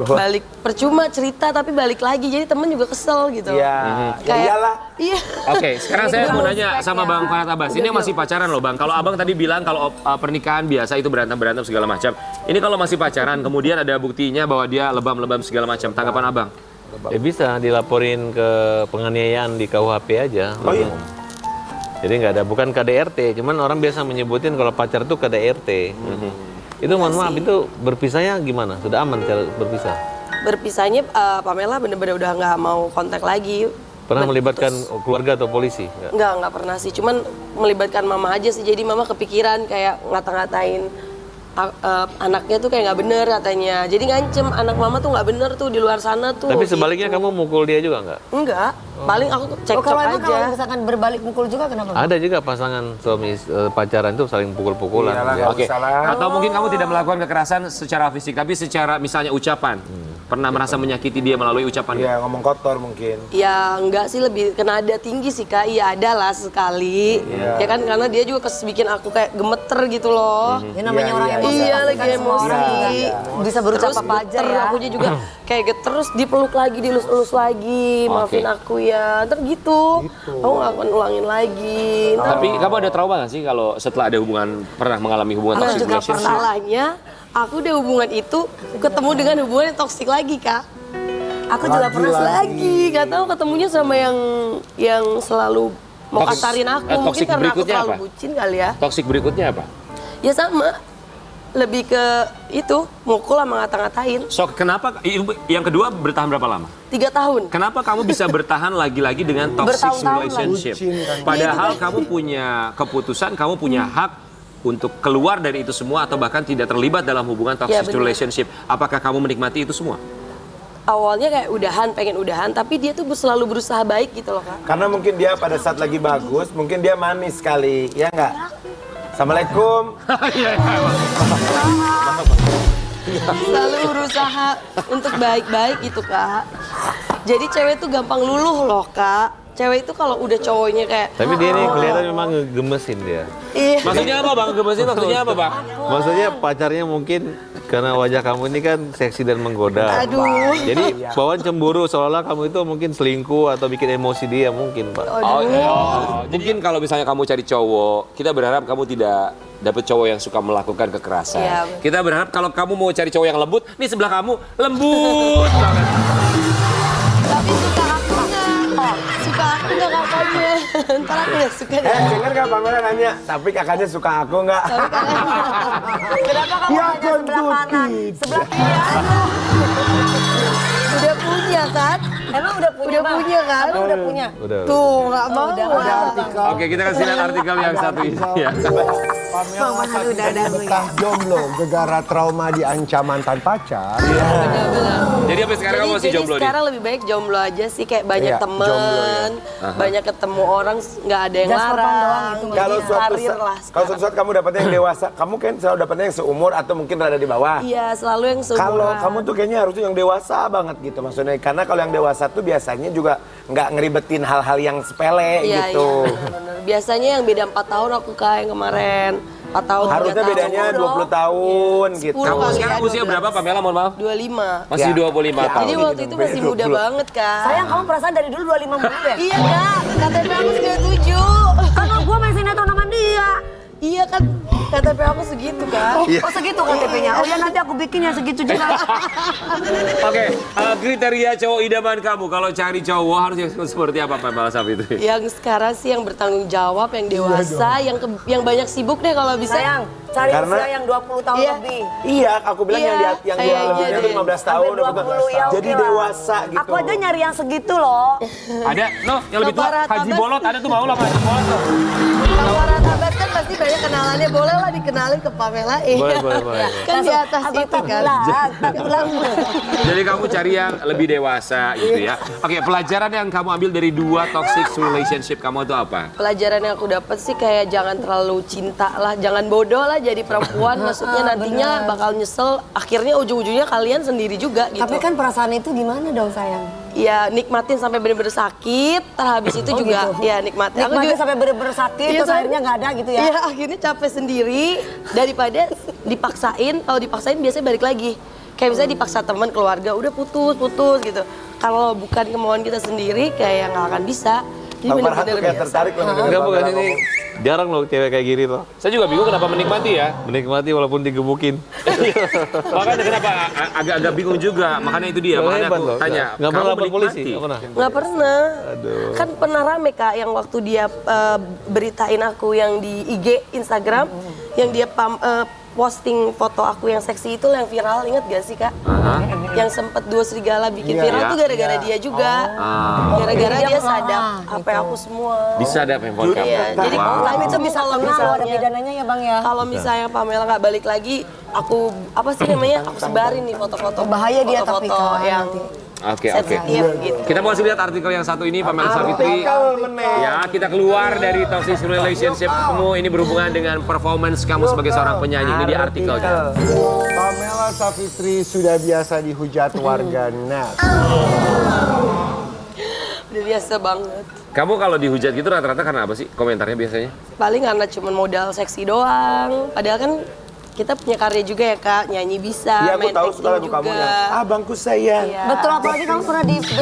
balik percuma cerita tapi balik lagi. Jadi temen juga kesel gitu. Iya. Ya iyalah. Iya. Oke, sekarang saya mau Udah nanya respect sama ya. Bang Farhat Abbas. Ini yang masih pacaran loh Bang. Kalau Abang tadi bilang kalau pernikahan biasa itu berantem-berantem segala macam. Ini kalau masih pacaran, kemudian ada buktinya bahwa dia lebam-lebam segala macam. Tanggapan Abang? Ya bisa dilaporin ke penganiayaan di KUHP aja. Oh iya. Jadi nggak ada, bukan KDRT, cuman orang biasa menyebutin kalau pacar tuh KDRT. Itu mohon maaf, itu berpisahnya gimana? Sudah aman cara berpisah? Berpisahnya Pamela bener-bener udah nggak mau kontak lagi. Pernah melibatkan Terus- keluarga atau polisi? Nggak? Nggak pernah sih. Cuman melibatkan mama aja sih. Jadi mama kepikiran kayak ngata-ngatain anaknya tuh kayak nggak bener katanya. Jadi ngancem anak mama tuh nggak bener tuh di luar sana tuh. Tapi sebaliknya gitu. kamu mukul dia juga nggak? Enggak. Paling aku Oh, cekcok kalau emang kalau aja. misalkan berbalik mukul juga kenapa? Bang? Ada juga pasangan suami pacaran tuh saling pukul-pukulan. Iyalah, Ya. nggak Oke. usah lah. Atau mungkin kamu tidak melakukan kekerasan secara fisik, tapi secara misalnya ucapan. Pernah merasa menyakiti dia melalui ucapan? Iya, ngomong kotor mungkin. Ya enggak sih, lebih ke nada tinggi sih Kak. Iya ada lah sekali. Ya kan karena dia juga bikin aku kayak gemeter gitu loh. Ya namanya Iya, orang iya, emosi. iya, pasti lagi kan semua emosi. orang juga Iya. bisa berucap Terus apa aja geter, ya. aku juga kayak geter, terus dipeluk lagi, dilus-elus lagi. Maafin aku ya. Ntar gitu. Aku nggak akan ulangin lagi. Ntar Tapi kamu ada trauma nggak sih kalau setelah ada hubungan, pernah mengalami hubungan Aku toxic juga relationship? masalahnya aku udah hubungan itu ketemu dengan hubungan yang toksik lagi Kak. Aku juga pernah Lagi, nggak tahu ketemunya sama yang selalu mau Toxic- kasarin aku. Mungkin toxic karena aku berikutnya terlalu apa? bucin kali ya. Toxic berikutnya apa? Ya sama, lebih ke itu mukul sama ngata-ngatain. So, kenapa yang kedua bertahan berapa lama? 3 tahun. Kenapa kamu bisa bertahan lagi-lagi dengan toxic Bertahun-tahun relationship? Bucin kan. Padahal kamu punya keputusan, kamu punya hak untuk keluar dari itu semua atau bahkan tidak terlibat dalam hubungan toxic benar. relationship. Apakah kamu menikmati itu semua? Awalnya kayak pengen udahan, tapi dia tuh selalu berusaha baik gitu loh Kak. Karena mungkin dia pada saat lagi bagus, mungkin dia manis sekali, ya nggak? Assalamualaikum. Selalu berusaha untuk baik-baik gitu Kak. Jadi cewek tuh gampang luluh loh Kak. Cewek itu kalau udah cowoknya kayak Tapi dia nih kelihatan memang ngegemesin dia. iya. Maksudnya apa Bang? Gemesin maksudnya apa Bang? Maksudnya pacarnya mungkin karena wajah kamu ini kan seksi dan menggoda. Aduh. Jadi bawaan cemburu seolah-olah kamu itu mungkin selingkuh atau bikin emosi dia mungkin Pak. Oh, iya. Mungkin kalau misalnya kamu cari cowok, kita berharap kamu tidak dapet cowok yang suka melakukan kekerasan. Iya. Kita berharap kalau kamu mau cari cowok yang lembut, nih sebelah kamu lembut banget. Tapi suka aku nggak kakaknya. Ntar aku nggak suka deh. Dengar nggak Bang Mela nanya, tapi kakaknya suka aku nggak? Kenapa kamu Ya, hanya sebelah kanan? Sebelah kiri aja. Udah punya kan? Emang udah punya Udah Bang? punya kan? Abang udah punya? Udah. Tuh nggak mau. Udah. Oke, kita kasih lihat artikel yang satu ini. Ya. Bang, udah Betah jomblo, gegara trauma di ancaman mantan pacar. Jadi sampai sekarang kamu masih jomblo nih? sekarang lebih baik jomblo aja sih, kayak banyak Iya, temen, jomblo ya. banyak ketemu orang, nggak ada yang Just for fun doang larang. gitu. Kalau Jadi suatu karir saat, lah kalau sekarang. suatu saat kamu dapetnya yang dewasa, kamu kan selalu dapetnya yang seumur atau mungkin rada di bawah. Iya, selalu yang seumuran. Kalau kamu tuh kayaknya harusnya yang dewasa banget gitu maksudnya. Karena kalau yang dewasa dewasa tuh biasanya juga nggak ngeribetin hal-hal yang sepele Iya, gitu. iya, benar-benar. Biasanya yang beda 4 tahun aku Kak yang kemarin. 4 tahun, 3 Harusnya tahun. bedanya 20 tahun gitu. 10 Kamu kali sekarang ya, usia 12. berapa Pamela, mohon maaf? 25. Masih Ya. 25 Ya. tahun. Jadi waktu itu masih muda banget Kak. Sayang kamu perasaan dari dulu 25 mulu ya? Iya Kak, KTP aku 97. Kan gue main sinetron sama dia. Iya kan, KTP aku segitu Kak. Oh segitu KTP-nya? Oh ya nanti aku bikin yang segitu juga. Oke, kriteria cowok idaman kamu kalau cari cowok harus yang seperti apa Pamela Savitri? Yang sekarang sih yang bertanggung jawab, yang dewasa, yang banyak sibuk deh kalau bisa. Sayang, cari Karena- usia yang 20 tahun Iya. lebih. Iya, aku bilang Iya, yang dia kayaknya lebihnya tuh deh. 15 tahun. Sampai 20 ya Jadi oke lah. dewasa gitu. Aku aja nyari yang segitu loh. Ada, no, yang lebih tua, Bapak Haji Ratabas. Bolot ada tuh mau lah Haji Bolot tuh. Kalau Ratabat kan pasti banyak kenalannya, boleh lah dikenalin ke Pamela. Boleh. Kan di atas itu kan. Jadi kamu cari yang lebih dewasa gitu ya. Oke, pelajaran yang kamu ambil dari 2 toxic relationship kamu itu apa? Pelajaran yang aku dapat sih kayak jangan terlalu cinta lah, jangan bodoh lah jadi perempuan. Maksudnya nantinya bakal nyesel. Akhirnya ujung-ujungnya kalian sendiri juga gitu. Tapi kan perasaan itu gimana dong sayang? Ya nikmatin sampai bener-bener sakit, terhabis itu juga gitu. ya nikmatin. Aku Nikmatnya juga sampai bener-bener sakit, Iya, terus Say. akhirnya nggak ada gitu ya? Iya, akhirnya capek sendiri daripada dipaksain. Kalau dipaksain biasanya balik lagi. Kayak misalnya dipaksa teman, keluarga, udah putus gitu. Kalau bukan kemauan kita sendiri, kayak nggak akan bisa. Jadi Bang Farhan tuh bener-bener kayak biasa. tertarik loh. Enggak, bukan ini. Jarang loh cewek kayak gini loh. Saya juga bingung kenapa menikmati ya. Menikmati walaupun digebukin. Makanya kenapa agak-agak bingung juga. Makanya itu dia, makanya Hebat aku loh. tanya. Nggak pernah kamu lapor polisi? menikmati? Nggak pernah? Nggak pernah. Aduh. Kan pernah rame Kak yang waktu dia beritain aku yang di IG Instagram, yang dia posting foto aku yang seksi itu yang viral, ingat gak sih Kak? Yang sempet 2 serigala bikin viral Iya. tuh gara-gara dia juga. Gara-gara dia sadap HP aku semua. Disadap handphone kamu. Iya, jadi Wow. tapi Itu bisa kalau kena loh, ada misalnya pidananya ya bang ya? kalau misalnya Pamela nggak balik lagi, aku apa sih namanya? Aku sebarin nih foto-foto. Bahaya dia tapi, foto-foto Kak, yang nanti. Oke. sensitif gitu. Kita mau lihat artikel yang satu ini Pamela Savitri. Ya, kita keluar dari toxic relationship kamu ini berhubungan dengan performance kamu sebagai seorang penyanyi. Ini di artikelnya. Pamela Savitri sudah biasa dihujat warga net. Udah biasa banget. Kamu kalau dihujat gitu rata-rata karena apa sih komentarnya biasanya? Paling karena cuma modal seksi doang. Padahal kan kita punya karya juga ya Kak, nyanyi bisa, Iya, aku main tahu acting suka lagu juga. kamu ya. Abangku sayang. Iya. Betul, apalagi kamu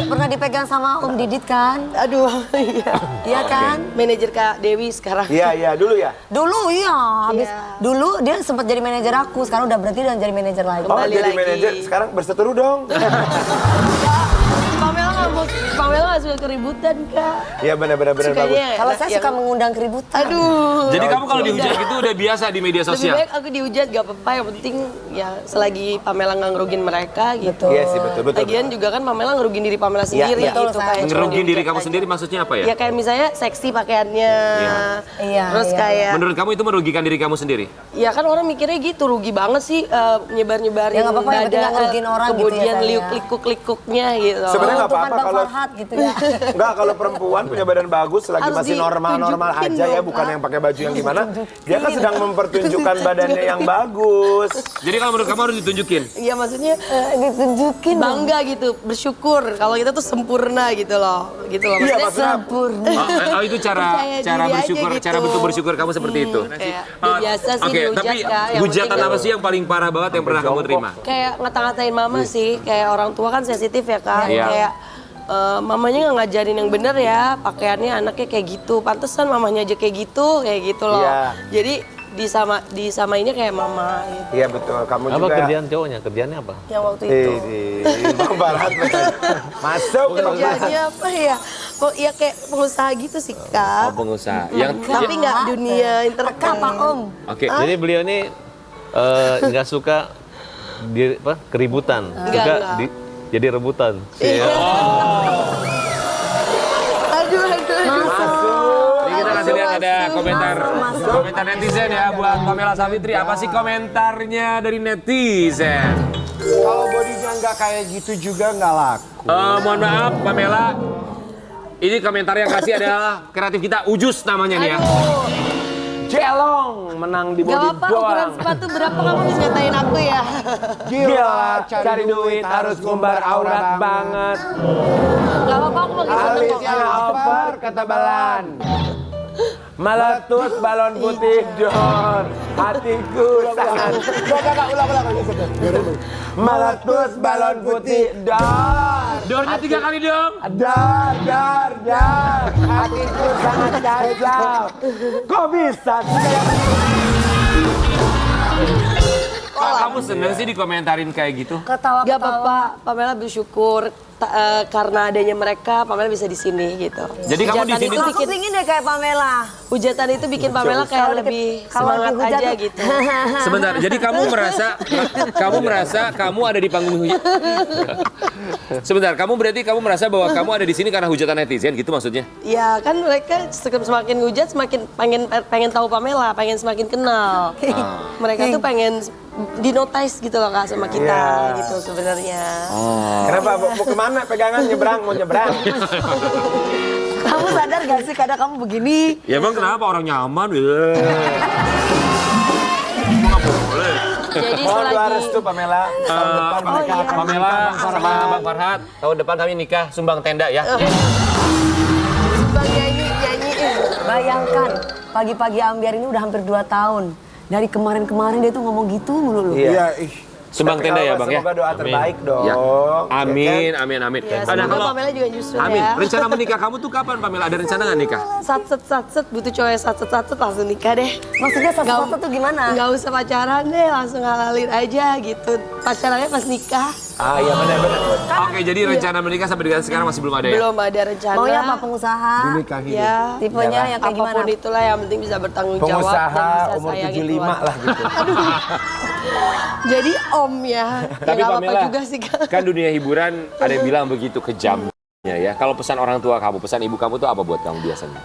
pernah dipegang sama Om Didit kan? Aduh, iya. Iya kan? Manajer Kak Dewi sekarang. Iya, dulu ya. Dulu iya, habis Iya. dulu dia sempat jadi manajer aku, sekarang udah berhenti dan jadi manajer lagi. Oh, Kembali jadi lagi. manajer. Sekarang berseteru dong. Pamela nggak suka keributan Kak. Iya, benar-benar bagus. Sukanya Kalau saya yang- suka mengundang keributan. Aduh. Jadi kamu kalau dihujat gitu udah biasa di media Lebih sosial? baik aku dihujat gak apa-apa, yang penting ya selagi Pamela nggak ngerugin mereka gitu. Iya sih, betul. Lagian juga kan Pamela ngerugin diri Pamela sendiri iya. gitu. Betul, kayak Ngerugin cuma diri dihujat kamu aja. sendiri maksudnya apa ya? Ya kayak misalnya seksi pakaiannya. Iya, Terus iya, kayak Menurut kamu itu merugikan diri kamu sendiri? ya kan orang mikirnya gitu, rugi banget sih nyebar-nyebarin Ya nggak apa-apa, yang penting nggak ngerugiin orang gitu ya, kemudian Sayang. liuk-likuk-likuknya gitu. Sebenarnya nggak Untungan apa-apa Bang kalau Farhad gitu ya. Enggak, kalau perempuan punya badan bagus selagi Harus masih normal-normal ditunjukin aja ya, dong, bukan Kak. yang pakai baju yang gimana. Dia kan sedang mempertunjukkan badannya yang bagus. Jadi kalau menurut kamu harus ditunjukin? Iya maksudnya Ditunjukin dong. bangga gitu, bersyukur kalau kita tuh sempurna gitu loh. Gitu loh. Iya, Maksudnya maksudnya Oh, itu cara Percaya cara diri aja bersyukur, gitu. cara bentuk bersyukur kamu seperti itu. kayak udah biasa sih Oke, dihujat, tapi Kak. Yang hujatan penting apa sih yang paling parah banget yang pernah kamu terima? kayak ngata-ngatain mama sih, kayak orang tua kan sensitif ya Kak. Iya. Kayak mamanya nggak ngajarin yang bener ya, pakaiannya anaknya kayak gitu. Pantesan mamanya aja kayak gitu loh. Iya. Jadi disamainnya kayak mama gitu. Iya betul, kamu Apa juga. kerjaan cowoknya? Kerjaannya apa? Yang waktu itu. Bang Farhad masuk. Kerjanya apa ya? Kok ya kayak pengusaha gitu sih Kak. Pengusaha. Yang Tapi nggak dunia internet. Apa Om? Oke. Jadi beliau ini nggak suka keributan, suka Enggak. jadi rebutan. Iya. Aduh. Ini kita kasih lihat ada komentar netizen ya buat Pamela Savitri. Apa sih komentarnya dari netizen? Kalau bodinya nggak kayak gitu juga nggak laku. Mohon maaf Pamela. Ini komentar yang kasih adalah kreatif kita Ujus namanya nih ya. Celong menang di Gak body apa-apa, ukuran doang. sepatu berapa kamu bisa ngatain aku ya? Gila, cari duit harus ngumbar aurat banget. Gak apa-apa, aku lagi seneng kok. Alisnya over ketebalan. Meletus balon putih dor, hatiku sangat. Meletus balon putih dor. Dornya 3 kali dong. Dar, hatiku sangat kacau. Kok bisa sih? Kamu seneng sih dikomentarin kayak gitu? Ketawa-ketawa. Gak apa-apa, Pamela bersyukur karena adanya mereka, Pamela bisa di sini gitu. Jadi kamu di Hujatan sini itu Aku bikin pingin deh kayak Pamela. hujatan itu bikin Pamela kayak lebih Kalau semangat lagi hujan aja tuh. gitu. Sebentar, jadi kamu merasa kamu ada di panggung hujan. Sebentar, kamu merasa bahwa kamu ada di sini karena hujatan netizen gitu maksudnya? Ya kan mereka semakin hujat semakin pengen tahu Pamela, pengen semakin kenal. Mereka tuh pengen dinotice gitu loh Kak sama kita Iya. gitu sebenarnya. Kenapa? Mau kemana? Pegangan mau nyebrang. Kamu sadar gak sih kadang kamu begini? Ya emang kenapa orang nyaman? Emang nggak boleh. Jadi Mohon doa selagi restu Pamela. Tahun depan mereka akan Pamela menikah, Bang sama Farhan. Bang Farhat, tahun depan kami nikah sumbang tenda ya. Bang nyanyiin. Bayangkan, pagi-pagi Ambiar ini udah hampir 2 tahun. Dari kemarin-kemarin dia tuh ngomong gitu mulu. Iya. Sumbang Tapi tenda ya kalau Bang ya. Semoga doa terbaik dong. Ya. Ya Amin, kan? amin. Ya, Nah, semoga kalau Pamela juga nyusul Amin. ya. Rencana menikah kamu tuh kapan Pamela? Ada rencana nggak nikah? Satset butuh cowok yang satset langsung nikah deh. Maksudnya satu-satu tuh gimana? Nggak usah pacaran deh, langsung halalin aja gitu. Pacarannya pas nikah. Ah iya benar-benar. Oke, jadi rencana menikah sampai dengan sekarang masih belum ada ya? Belum ada rencana. Maunya apa pengusaha? Ya, Tipenya yang kayak gimana? apapun itulah yang penting bisa bertanggung jawab dan Pengusaha bisa umur sayangin 75 keluarga. lah gitu. Jadi om ya, Tapi nggak apa-apa Pamela, juga sih Kak. kan dunia hiburan ada yang bilang begitu kejamnya ya. Kalau pesan orang tua kamu, pesan ibu kamu tuh apa buat kamu biasanya?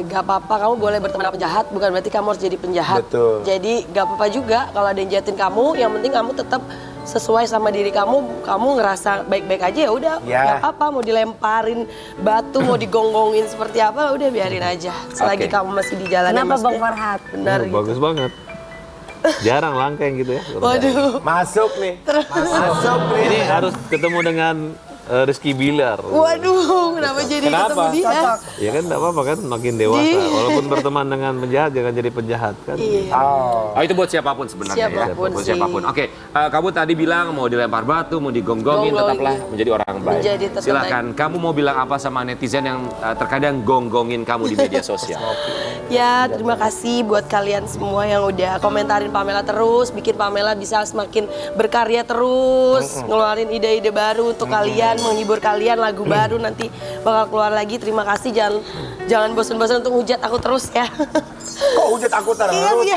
Gak apa-apa, kamu boleh berteman sama penjahat, bukan berarti kamu harus jadi penjahat. Betul. Jadi gak apa-apa juga kalau ada yang jahatin kamu, yang penting kamu tetap sesuai sama diri kamu ngerasa baik-baik aja ya udah, Ya. gak apa-apa mau dilemparin batu, mau digonggongin seperti apa, udah biarin aja. Selagi Oke. kamu masih di jalan yang Kenapa Bang maksudnya Farhat? benar gitu. Bagus banget. Jarang langka yang gitu ya. Waduh, Masuk nih. Masuk nih. Ini harus ketemu dengan Rizky Bilar. waduh, kenapa jadi Kenapa? ketemu dia? Ya kan enggak apa-apa kan makin dewasa. Walaupun berteman dengan penjahat jangan jadi penjahat kan. Iya. Oh, itu buat siapapun sebenarnya Siapapun ya. Buat sih. siapapun. Oke, kamu tadi bilang mau dilempar batu, mau digonggongin, Gonggongin. tetaplah menjadi orang baik. Menjadi tetap Silakan, kamu mau bilang apa sama netizen yang terkadang gonggongin kamu di media sosial? Ya, terima kasih buat kalian semua yang udah komentarin Pamela terus, bikin Pamela bisa semakin berkarya terus, ngeluarin ide-ide baru untuk kalian, menghibur kalian, lagu baru nanti bakal keluar lagi. Terima kasih, jangan bosan-bosan untuk hujat aku terus ya. Kok hujat aku terus? Iya,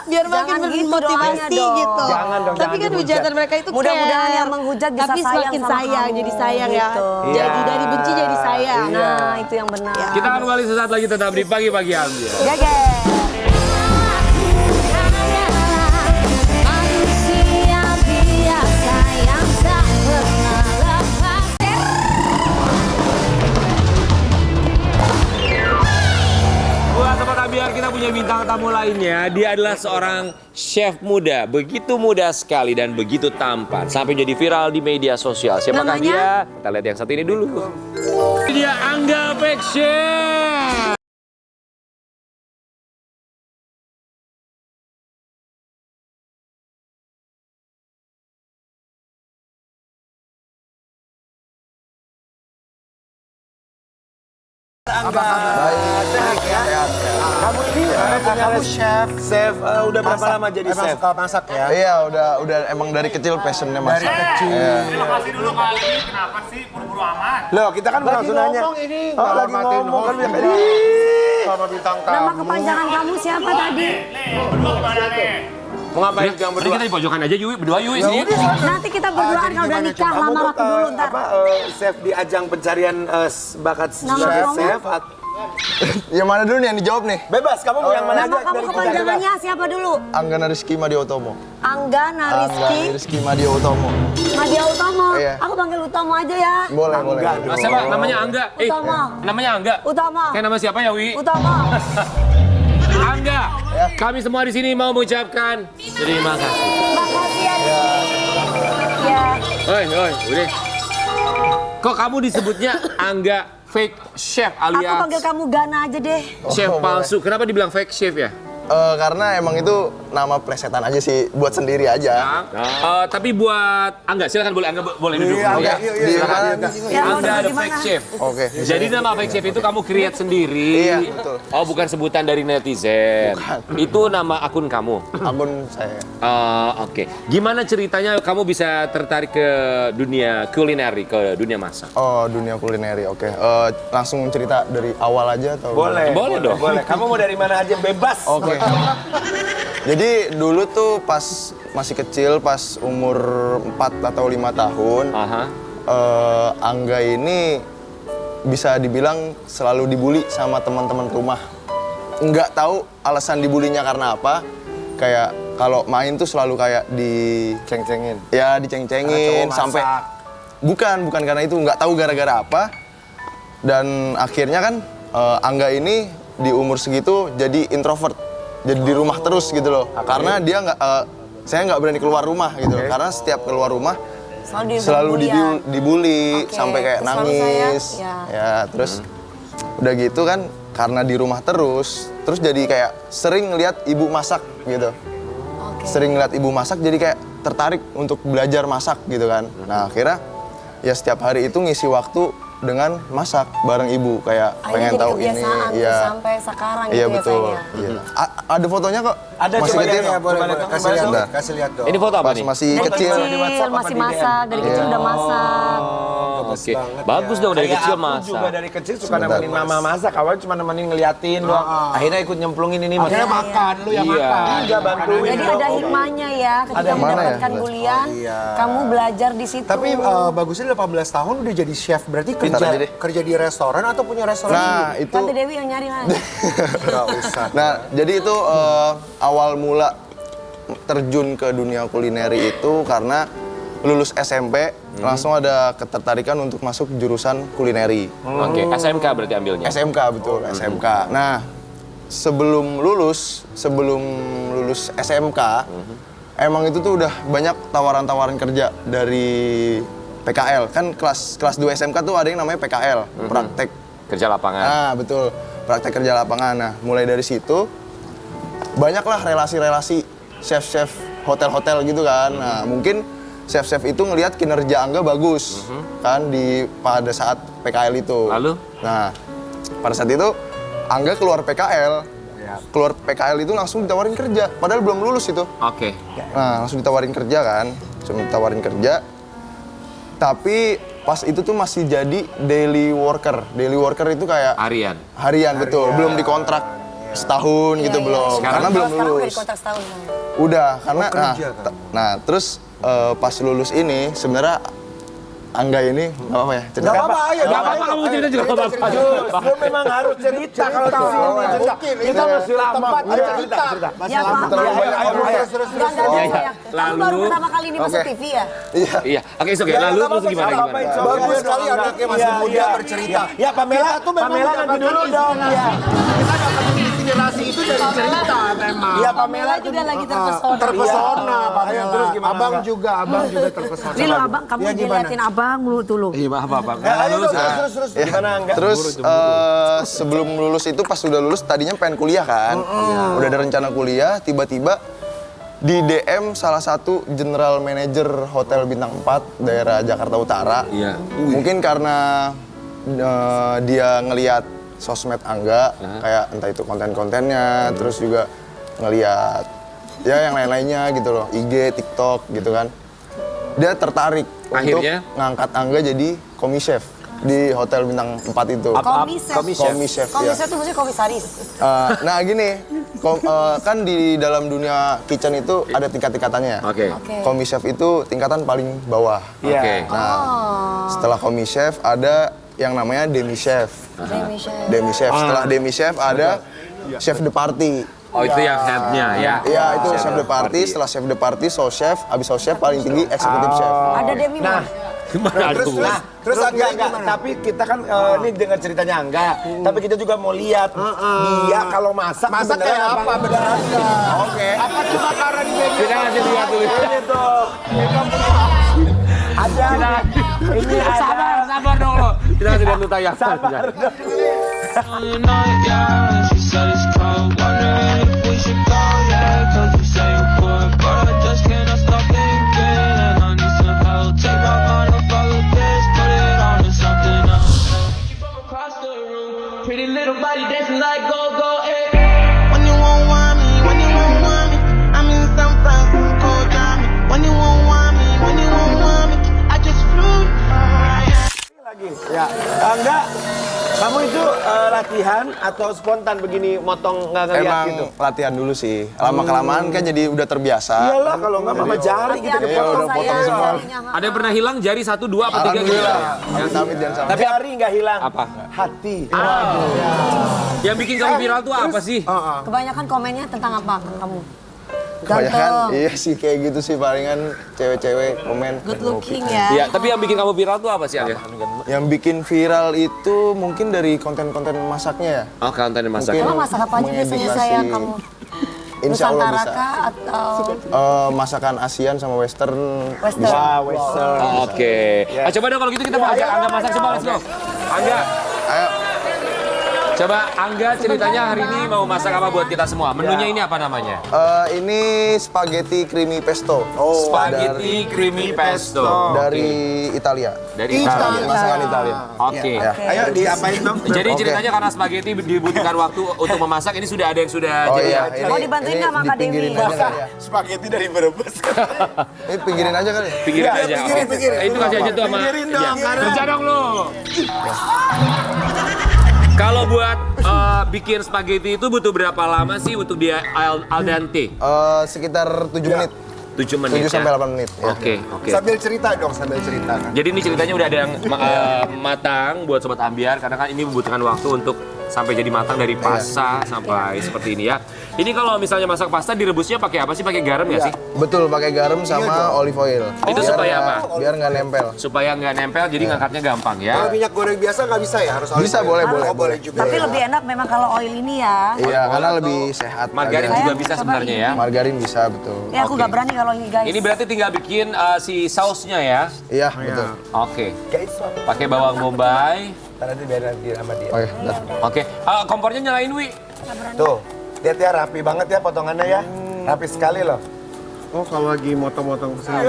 biar makin jangan gitu bermotivasi doanya dong. gitu. Jangan dong, Tapi jangan kan dihujat. hujatan mereka itu Mudah-mudahan care. yang menghujat bisa tapi sayang semakin sama sayang, kamu, jadi sayang ya. gitu. Jadi dari benci jadi sayang. Nah, itu yang benar. Kita akan kembali sesaat lagi tetap di pagi-pagi Ambiar. Geger. Manusia biasa yang tak pernah lepas. Buat Sobat Ambiar, kita punya bintang tamu lainnya. Dia adalah seorang chef muda, begitu muda sekali dan begitu tampan sampai jadi viral di media sosial. Siapakah dia? Kita lihat yang satu ini dulu. Ini dia Angga Chef. Kamu ini kamu chef udah berapa lama jadi Emang chef? suka masak ya? Iya, udah emang dari kecil passionnya masak. Dari kecil. Terima kasih dulu kali ini, kenapa sih buru-buru amat? Loh, kita kan langsung nanya. ini, Oh, nggak lagi hormatin ngomong kan host. biar Sama bintang Nama tamu. kepanjangan kamu siapa tadi? Nih, berdua gimana nih? mau ngapain yang Tadi berdua? kita di pojokan aja Yui, berdua Yui sini. Nanti kita berduaan kalau udah nikah, Kamu lamar tuh aku dulu ntar. chef di ajang pencarian bakat Nama sebagai kamu? chef. Yang mana dulu nih yang dijawab nih? Bebas, kamu mau yang mana Nama aja kamu dari kita bebas. kepanjangannya siapa dulu? Anggana Rizky Madio Utomo. Anggana Rizky Rizky Madio Utomo. Madia Utomo. Iya. Aku panggil Utomo aja ya. Boleh, boleh. Ah, siapa? Namanya Angga. Utama. Namanya Angga. Utama. Kayak nama siapa ya Wi? Utama. Angga, kami semua di sini mau mengucapkan terima kasih. Makasih ya. Ya. Oi, udah. Kok kamu disebutnya Angga fake chef Aku alias panggil kamu Gana aja deh. chef palsu? Kenapa dibilang fake chef ya? Karena emang itu nama plesetan aja sih, buat sendiri aja. Tapi buat Angga, silakan boleh Angga boleh duduk dulu ya. Di mana? Ya, mau Angga duduk ada di fake mana? chef. Oke. Jadi nama fake chef itu kamu create sendiri. Iya, betul. Oh, bukan sebutan dari netizen. Itu nama akun kamu. Akun saya. Oke. Gimana ceritanya kamu bisa tertarik ke dunia kulineri, ke dunia masak? Oh, dunia kulineri. Oke. Langsung cerita dari awal aja atau? Boleh. Boleh dong. Boleh. Kamu mau dari mana aja bebas. Oke. Jadi dulu tuh pas masih kecil, pas umur 4 atau 5 tahun, Aha. Angga ini bisa dibilang selalu dibully sama teman-teman rumah. Nggak tahu alasan dibulinya karena apa. Kayak kalau main tuh selalu kayak Ceng-cengin. ya Karena diceng-cengin cowok sampai masak. bukan karena itu, nggak tahu gara-gara apa. Dan akhirnya kan Angga ini di umur segitu jadi introvert, jadi di rumah terus gitu loh. Karena dia saya nggak berani keluar rumah gitu. Karena setiap keluar rumah selalu dibully Oke, sampai kayak selalu nangis. sayang, Ya terus udah gitu kan, karena di rumah terus jadi kayak sering ngeliat ibu masak gitu. Sering ngeliat ibu masak jadi kayak tertarik untuk belajar masak gitu kan. Nah akhirnya ya setiap hari itu ngisi waktu dengan masak bareng ibu, kayak pengen tahu ini. Iya. Sampai sekarang Iya gitu betul. ya sayang. Iya. Ada fotonya kok. Ada, masih coba kecil. lihat ya, boleh. Kasih lihat, Sebentar. kasih lihat dong. Ini foto apa Pas nih? masih Dari kecil. kecil, Di WhatsApp apa masih di DM? masak, dari kecil udah masak. Oke. Bagus dong dari Kayak kecil aku masak. juga dari kecil suka Sebentar, nemenin mama masak. Awalnya cuma nemenin ngeliatin doang. Akhirnya ikut nyemplungin ini. Akhirnya makan, lu yang Iya. makan. Enggak bantuin. Jadi ada hikmahnya ya, ketika Mana ya? mendapatkan bulian, kamu belajar di situ. Tapi bagusnya 18 tahun udah jadi chef, berarti Pintar aja deh. kerja di restoran atau punya restoran Nah sendiri? itu. Tante Dewi yang nyari lah. Nggak usah. Nah jadi itu awal mula terjun ke dunia kulineri itu karena lulus SMP langsung ada ketertarikan untuk masuk jurusan kulineri. Oke, SMK berarti ambilnya. SMK betul, SMK. Nah, sebelum lulus SMK, emang itu tuh udah banyak tawaran-tawaran kerja dari PKL. Kan kelas 2 SMK tuh ada yang namanya PKL, praktek. Kerja lapangan. Nah, betul. Praktek kerja lapangan. Nah, mulai dari situ banyaklah relasi-relasi chef-chef hotel-hotel gitu kan. Nah, mungkin chef-chef itu ngelihat kinerja Angga bagus kan pada saat PKL itu. Lalu? Nah, pada saat itu Angga keluar PKL. Keluar PKL itu langsung ditawarin kerja, padahal belum lulus itu. Oke. Nah, langsung ditawarin kerja kan. Cuma ditawarin kerja. Tapi pas itu tuh masih jadi daily worker. Daily worker itu kayak harian betul, belum dikontrak setahun gitu belum. Sekarang? Karena belum Sekarang udah lulus. di kontrak setahun. Udah, karena kerja, kan? nah terus pas lulus ini sebenarnya Angga ini nggak apa-apa ya cerita. Nggak apa-apa, ayo. Gak apa-apa kamu cerita juga nggak apa-apa. Lu memang harus cerita kalau di sini. Mungkin Kita masih lama. Cerita. Ya Pak, terlalu banyak Ayo, terus. Enggak, Iya, iya. Kamu Lalu- baru pertama kali ini masuk Oke. TV ya? Iya. Oke, oke. Lalu terus gimana? Bagus sekali anaknya masih muda bercerita. Ya Pamela Kita tuh memang Pamela nanti mendapatkan dulu dong. Ya. Kita dapat inspirasi itu dari cerita memang. Ya Pamela juga lagi terpesona. Terpesona Iya. Pamela. Ayo, terus gimana, Abang Angga? juga terpesona. Ini lo abang, kamu Ya, gimana? diliatin abang lu tuh lu. Iya, maaf, Pak. Ayo dong, terus. Gimana Angga? Terus sebelum lulus itu pas udah lulus tadinya pengen kuliah kan. Udah ada rencana kuliah, tiba-tiba di DM salah satu general manager hotel bintang 4 daerah Jakarta Utara. Iya. Mungkin karena dia ngelihat sosmed Angga, kayak entah itu konten-kontennya, terus juga ngelihat ya yang lain-lainnya gitu loh, IG, TikTok gitu kan. Dia tertarik Akhirnya? untuk ngangkat Angga jadi komi chef di hotel bintang 4 itu. Komisef. Komi chef ya. Komisef itu maksudnya komisaris. Nah gini, kan di dalam dunia kitchen itu ada tingkat-tingkatannya. Oke. Oke. Komi chef itu tingkatan paling bawah. Iya. Oke. Nah, setelah komi chef ada yang namanya demi chef. Demi chef. Demi chef. Setelah demi chef ada chef de party. Oh, itu yang headnya ya. Iya, itu chef de party. Setelah chef de party, sous chef. Abis sous chef paling tinggi eksekutif chef. Ada Demi Nah, Mas. Gimana Terus, tuh? terus enggak, tapi kita kan ini dengar ceritanya Angga, tapi kita juga mau lihat dia kalau masak kayak apa beneran? Oke. Apa tuh bakaran ini? Kita kasih lihat dulu. Ini tuh. Ada. Ini ada. Sabar dong lo. Kita kasih lihat lu tayang. Sabar. Pretty little body dancing like go go eh. When you won't want me, when you won't want me, I'm in San Francisco, Johnny. When you won't want me, when you won't want me, I just flew. Lagi. Ya. Angga, kamu itu latihan atau spontan begini motong nggak ngeliat Emang gitu? latihan dulu sih. Lama-kelamaan kan jadi udah terbiasa. Iyalah kalau nggak mama jari gitu Iya, dipotong. udah potong semua. Ada yang pernah hilang jari 1, 2, apa 3 gitu? Alhamdulillah. Amit-amit jangan sampai. Tapi jari nggak hilang. Apa? Hati. Yang bikin kamu viral tuh apa sih? Kebanyakan komennya tentang apa kamu? Kebanyakan Ganteng. iya sih kayak gitu sih palingan cewek-cewek komen. Good looking ya. Iya, tapi yang bikin kamu viral tuh apa sih, Angga? Yang bikin viral itu mungkin dari konten-konten masaknya ya. Oh, konten masak. Mungkin Kamu masak apa aja biasanya mengedukasi. sayang kamu? Insya Allah Nusantara bisa. kah atau Masakan ASEAN sama Western. Western? Bisa. Western. Oke. Ah, coba dong kalau gitu kita mau ajak Angga masak coba, let's go. Angga, Ayo. coba Angga ceritanya hari ini mau masak apa buat kita semua? Menunya ini apa namanya? Ini spaghetti creamy pesto. Spaghetti creamy pesto. Dari Italia. Dari Italia. Masakan Italia. Oke. Ya. Ayo diapain dong? Jadi ceritanya karena spaghetti dibutuhkan waktu untuk memasak, ini sudah ada yang sudah Oh jadi iya, ya? Mau dibantuin nggak sama Kak dipinggirin Dewi? aja kali ya. Spaghetti dari Brebes. Ini pinggirin aja kali. Pinggirin Iya, aja. pinggirin, Oke. pinggirin. Itu kasih aja tuh sama. Pinggirin dong, Iya. karena- Kerja dong lu. Kalau buat bikin spaghetti itu butuh berapa lama sih untuk dia al dente? Sekitar 7 menit. 7 menit 7 sampai ya? 8 menit. Ya. Oke, oke. Sambil cerita dong, sambil cerita. Jadi ini ceritanya udah ada yang matang buat Sobat Ambiar, karena kan ini membutuhkan waktu untuk sampai jadi matang dari pasta sampai seperti ini ya. Ini kalau misalnya masak pasta direbusnya pakai apa sih? Pakai garam ya sih? Betul, pakai garam sama olive oil. Itu Biar supaya nggak- apa? Biar nggak nempel. Supaya nggak nempel, jadi ngangkatnya gampang ya. Kalau minyak goreng biasa nggak bisa ya, harus olive Bisa, oil. boleh, Oh, boleh. boleh juga. Tapi lebih enak memang kalau oil ini ya. Iya, karena lebih sehat. Margarin aja. juga bisa sebenarnya ya. Margarin bisa, betul. Ya aku nggak berani kalau ini guys. Ini berarti tinggal bikin si sausnya ya. Iya, betul. Oke. Pakai bawang bombay. Nanti biar nanti sama dia. Oke, bentar. Oke. Kompornya nyalain, Wi. Tuh, lihat ya rapi banget ya potongannya ya. Rapi sekali loh. Oh, kalau lagi motong-motong kesini.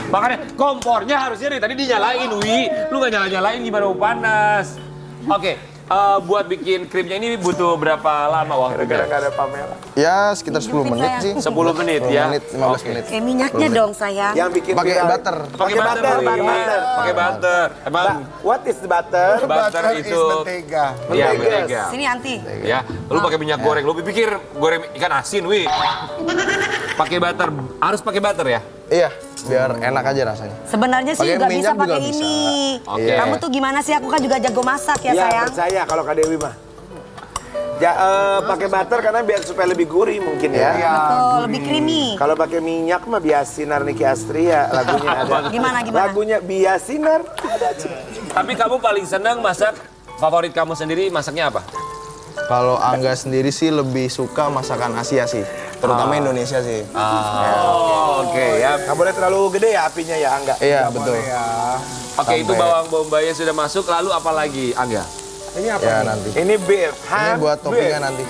Makanya kompornya harusnya dari tadi dinyalain, Wi. Lu nggak nyala-nyalain gimana mau panas. Oke. Buat bikin krimnya ini butuh berapa lama waktunya? Gara-gara nggak ada pameran. Ya, sekitar 10 menit sih. 10 menit 10 ya. menit, 15 Oke. menit. Kayak minyaknya dong sayang. Yang bikin Pakai viral. butter. Pakai butter, Wi. butter. Pakai butter. Emang What is the butter? butter itu mentega. Iya, mentega. Sini anti. Ya, lu pakai minyak goreng. Lu pikir goreng ikan asin, Wi. Pakai butter. Harus pakai butter ya? Iya, biar enak aja rasanya. Sebenarnya sih Pakai juga bisa minyak juga pakai bisa. ini. Oke. Kamu tuh gimana sih? Aku kan juga jago masak ya Ya sayang. percaya kalau Kak Dewi mah. Ya pakai butter karena biar supaya lebih gurih mungkin ya. Betul, lebih creamy. Kalau pakai minyak mah Biasinar Niki Astria lagunya ada. Gimana? Lagunya Biasinar. Tapi kamu paling senang masak, favorit kamu sendiri masaknya apa? Kalau Angga sendiri sih lebih suka masakan Asia sih, terutama Indonesia sih. Oke ya. Nggak boleh terlalu gede ya apinya ya Angga. Iya, betul. Oke, itu Sampai- bawang bombaynya sudah masuk, lalu apa lagi, Angga? Ini apa? Ya, nih? nanti. Ini beef. Ini buat toppingnya nanti.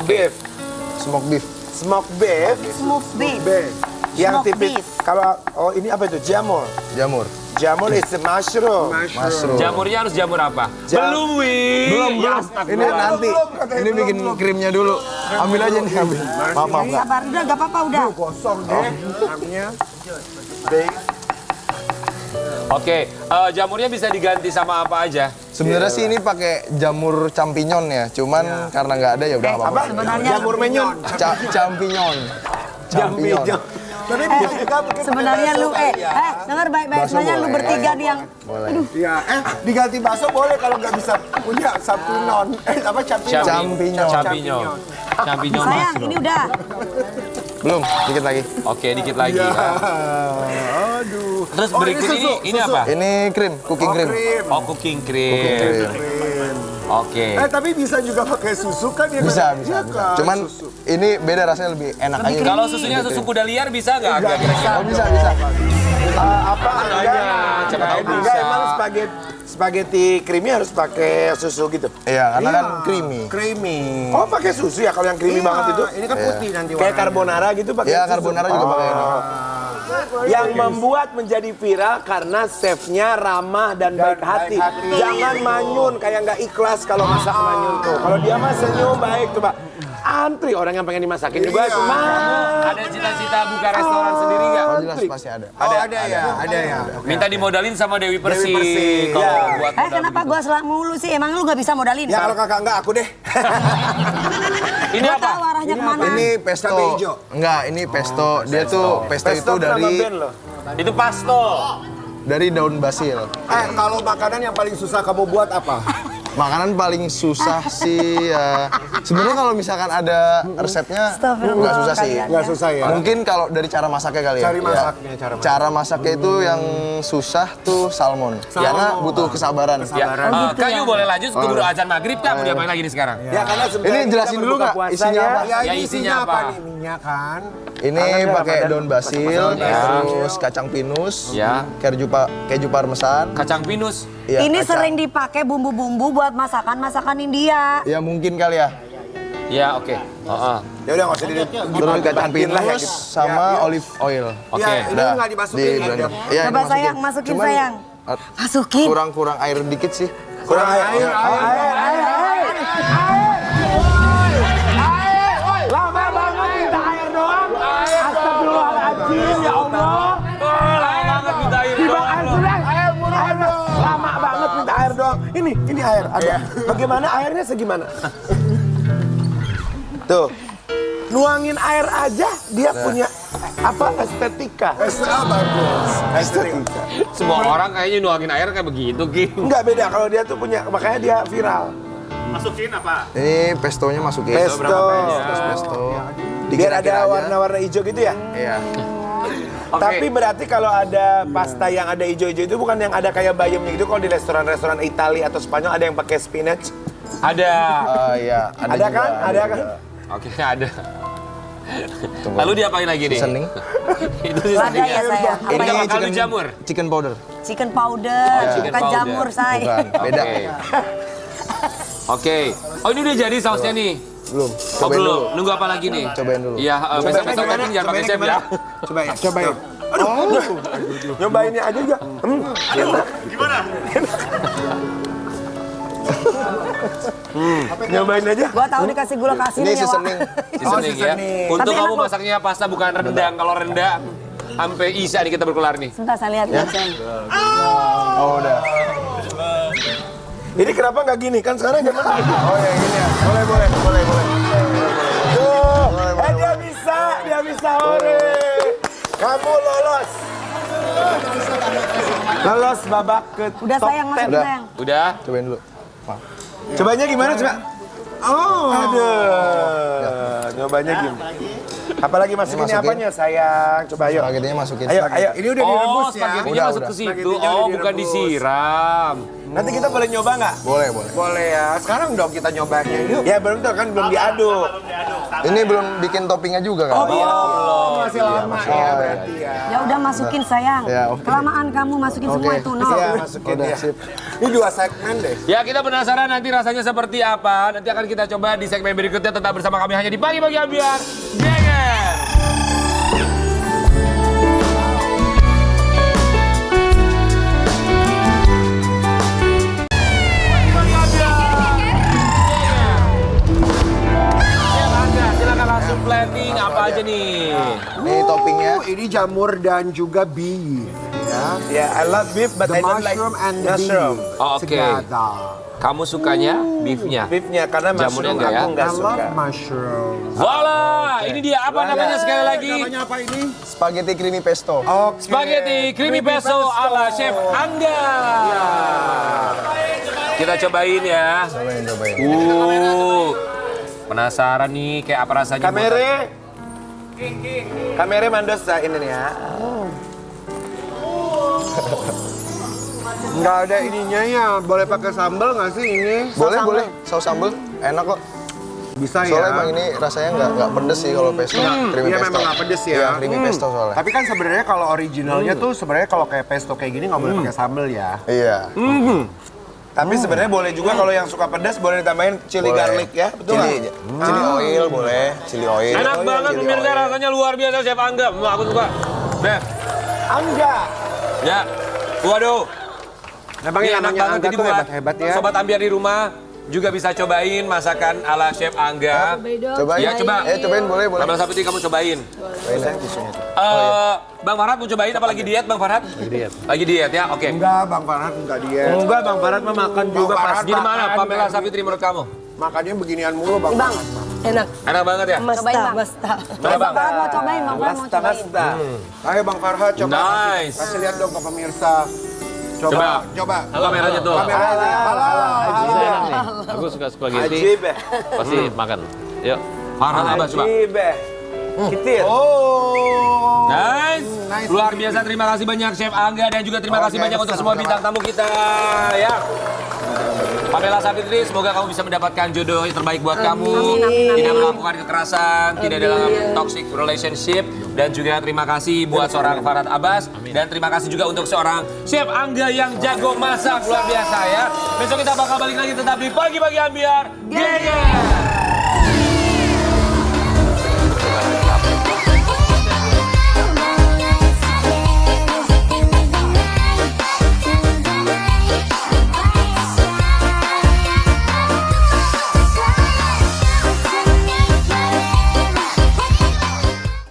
Beef. Smoke beef. Smoke beef. Smooth beef. Yang Smoke tipis. beef. Kalau ini apa itu? Jamur. Jamur. Jamur is mushroom. Mushroom. Jamurnya harus jamur apa? Belum, Wi. Belum, Ya, belum. Ini nanti. Ini bikin krimnya dulu. Ambil aja nih, ambil. Maaf, maaf, Kak. Sabar, udah nggak apa-apa udah. Kosong deh. Artinya Oke, jamurnya bisa diganti sama apa aja? Sebenarnya sih ini pakai jamur champignon ya, cuman karena nggak ada ya udah nggak apa-apa. Sebenarnya Jamur menyon. Champignon. Champignon. Tapi bisa juga pakai sebenarnya lu dengar baik-baik Bakso sebenarnya lu boleh. bertiga nih yang Boleh. ya, diganti bakso boleh kalau nggak bisa punya champinon. Apa champinon? Champignon. Champignon. Champignon sayang mushroom. ini udah. Belum, dikit lagi. Oke, dikit lagi ya. Aduh. Terus Oh, berikut susu, ini susu. apa? Ini krim, cooking cream. Oh, cooking cream. Cooking cream. Oke. Tapi bisa juga pakai susu kan ya? Bisa, kan? bisa, Iya bisa. kan, Cuman susu. ini beda rasanya lebih enak aja. Kalau susunya susu kuda liar bisa nggak? Agak kira-kira. Oh, bisa, bisa. Apa enggak? Coba tahu Enggak, bisa. emang spaghetti creamy harus pakai susu gitu. Iya, karena kan creamy. Creamy. Oh, pakai susu ya kalau yang creamy banget itu? Ini kan putih nanti Kayak carbonara gitu pakai Iya, susu. carbonara juga pakai ini. Yang membuat menjadi viral karena chefnya ramah dan baik hati. Jangan manyun kayak nggak ikhlas kalau masak manyun tuh. Kalau dia mah senyum baik tuh, Pak. Antri orang yang pengen dimasakin juga cuma. Ada cita-cita buka restoran sendiri nggak? Oh, jelas pasti ada. Ada ya. Minta dimodalin sama Dewi Persik. Persik, Kalau ya. buat modal Kenapa begitu. gua selak mulu sih? Emang lu gak bisa modalin? Ya kalau kakak enggak aku deh. Ini Gua apa? tahu arahnya kemana. Ini pesto. Cabai hijau. Enggak, ini pesto. Dia tuh pesto itu Pesto nama dari band loh. Itu pasto. daun basil. Kalau makanan yang paling susah kamu buat apa? Makanan paling susah sih ya. Sebenarnya kalau misalkan ada resepnya Astagfirullah, nggak susah sih. kalian. Nggak susah ya? Mungkin kalau dari cara masaknya kali ya. Cari Iya. masaknya, Cara masaknya itu yang susah tuh salmon. Karena butuh kesabaran. Ya. Kak Yu boleh lanjut keburu azan maghrib Kak? Mau diapain lagi nih sekarang? Ya karena sebentar Ini lagi jelasin kita dulu berbuka nggak puasa isinya apa? Ya, Ya, ini isinya isinya apa? apa nih? Minyak kan? Ini pakai daun basil, terus kacang pinus, Ya. keju parmesan. Kacang pinus. ya, Ini kacang- sering dipakai bumbu-bumbu buat masakan India. Ya mungkin kali ya. Ya oke. Ya udah nggak usah Terus kacang pinus sama olive oil. Oke. Ya, ini Udah, nggak dimasukin. di blender. Iya, Coba dimasukin. sayang, masukin Cuman, sayang. Masukin. kurang air dikit sih. kurang air. Lama banget minta air doang. Astagfirullahaladzim ya Allah. Lama banget minta air Bang air sudah. Air lama banget minta air doang. Ini air. Ada. Bagaimana airnya segimana? Tuh. Nuangin air aja dia punya apa estetika. Bagus. Estetika. Semua orang kayaknya nuangin air kayak begitu, Ki. Enggak beda kalau dia tuh punya, makanya dia viral. Masukin apa? Ini pestonya masukin. Pesto. Terus pesto. Biar Dikit-dikit ada aja. warna-warna hijau gitu ya. Iya. Tapi berarti kalau ada pasta yang ada hijau-hijau itu bukan yang ada kayak bayamnya gitu. Kalau di restoran-restoran Italia atau Spanyol ada yang pakai spinach. Ada. Iya, Ada juga, kan? Ada kan? juga. Oke, ada. Tunggu. Lalu diapain lagi nih? Seasoning. Itu Ada seasoningnya. ya sayang. Apa Ini ya? apa? Kaldu jamur. Chicken powder. Chicken powder, chicken bukan powder. jamur say. Bukan, beda. Oke. Oke. Oh ini udah jadi sausnya nih. Belum. Oh Cobain belum. dulu. Nunggu apa lagi nih? Cobain dulu. Iya, besok-besok tapi jangan pakai chef ya. Cobain. Aduh. Nyobainnya aja juga. Gimana? Nyobain aja. Gua tahu dikasih gula kasih Ini nih ya, Wak. seasoning. Seasoning ya. Untuk Tapi kamu enak loh. masaknya pasta bukan rendang. Kalau rendang sampai isya nih kita berkelar nih. Sebentar saya lihat ya. Oh, udah. Ini kenapa nggak gini? Kan sekarang gimana? Oh ya gini ya. Boleh. Tuh. Dia bisa. Ore. Kamu lolos. Lolos babak ke Udah top sayang, 10. masukin Udah. sayang. Udah. Cobain dulu. Cobanya gimana coba? Oh, aduh. Nyobanya gimana? Apalagi masukin ini Masukin. apanya sayang? Coba ayo. Spagettinya masukin. Ayo. Ini udah Oh, direbus ya. spagettinya Udah, masuk udah. ke situ. Spagettinya Oh, udah bukan direbus. disiram. Nanti kita boleh nyoba nggak? Boleh. Boleh ya. Sekarang dong kita nyobainnya yuk. Ya belum tahu kan belum diaduk. Ini belum bikin toppingnya juga kan? Masih lama ya berarti ya. Ya udah masukin sayang. Ya, oke. Kelamaan kamu masukin semua Oke. itu, no. Iya masukin Udah, ya. sip. Ini 2 segmen deh. Ya kita penasaran nanti rasanya seperti apa. Nanti akan kita coba di segmen berikutnya. Tetap bersama kami hanya di Pagi-Pagi Ambiar. Jenger! Silakan langsung planning apa aja nih. Ini toppingnya. Ini jamur dan juga beef. Ya. Ya, I love beef but The I don't like mushroom and the mushroom. beef. Oh, oke. Together. Kamu sukanya beefnya? Beefnya karena Jamurnya mushroom enggak ya? aku nggak I suka. love mushroom. Voila! Ini dia apa namanya sekali lagi? Namanya apa ini? Spaghetti creamy pesto. Oke. Spaghetti creamy pesto ala chef Anda. Kita cobain ya. Cobain. Penasaran nih kayak apa rasanya? Kamere. Kamera Mandosa ini nih ya. Nggak ada ininya ya, boleh pakai sambal nggak sih ini? Boleh, saus sambal. Enak kok. Bisa ya. Soalnya emang ini rasanya nggak pedes sih kalau pesto. Creamy Iya pesto. memang nggak pedes ya. Iya, creamy pesto soalnya. Tapi kan sebenarnya kalau originalnya tuh sebenarnya kalau kayak pesto kayak gini nggak boleh pakai sambal ya. Iya. Tapi sebenarnya boleh juga kalau yang suka pedas boleh ditambahin chili Boleh. garlic ya, betul nggak? Chili oil boleh, chili oil. Enak banget chili pemirsa, oil. rasanya luar biasa Chef Angga. Aku suka. Beb, Angga. ya. Waduh. Emang Ini yang enak namanya banget Angga jadi tuh buat hebat-hebat ya. Sobat Ambiar di rumah juga bisa cobain masakan ala Chef Angga. Cobain. Ya, coba. Cobain boleh. Kamera Sapiti kamu cobain. Bang Farhad mau cobain apa lagi diet Bang Farhad? Lagi diet ya, oke. Enggak, Bang Farhad enggak dia. Enggak, Bang Farhad mah makan juga Bang Farhad pasti. Gimana Pamela Sapitri menurut kamu? Makannya beginian mulu, Bang. Bang, Enak. Enak banget ya? Cobain, Bang. Masta. Coba Bang. Farhad mau cobain, Bang Farhad mau cobain. Basta. Ayo Bang Farhad coba. Nice. Kasih lihat dong ke pemirsa. Coba. Coba. Kameranya tuh. Kameranya. Bisa enak nih. Aku suka spaghetti. Ajib ya. Pasti makan. Yuk. Farhad Abbas coba. Ajib ya. Kitir. Oh. Nice. Luar biasa, terima kasih banyak Chef Angga dan juga terima kasih banyak untuk semua bintang tamu kita ya. Pamela Sapitri, semoga kamu bisa mendapatkan jodoh yang terbaik buat kamu. Tidak melakukan kekerasan, tidak dalam toxic relationship. Dan juga terima kasih buat seorang Farhad Abbas. Dan terima kasih juga untuk seorang Chef Angga yang jago masak, luar biasa ya. Besok kita bakal balik lagi tetap di Pagi-Pagi Ambiar. Geger!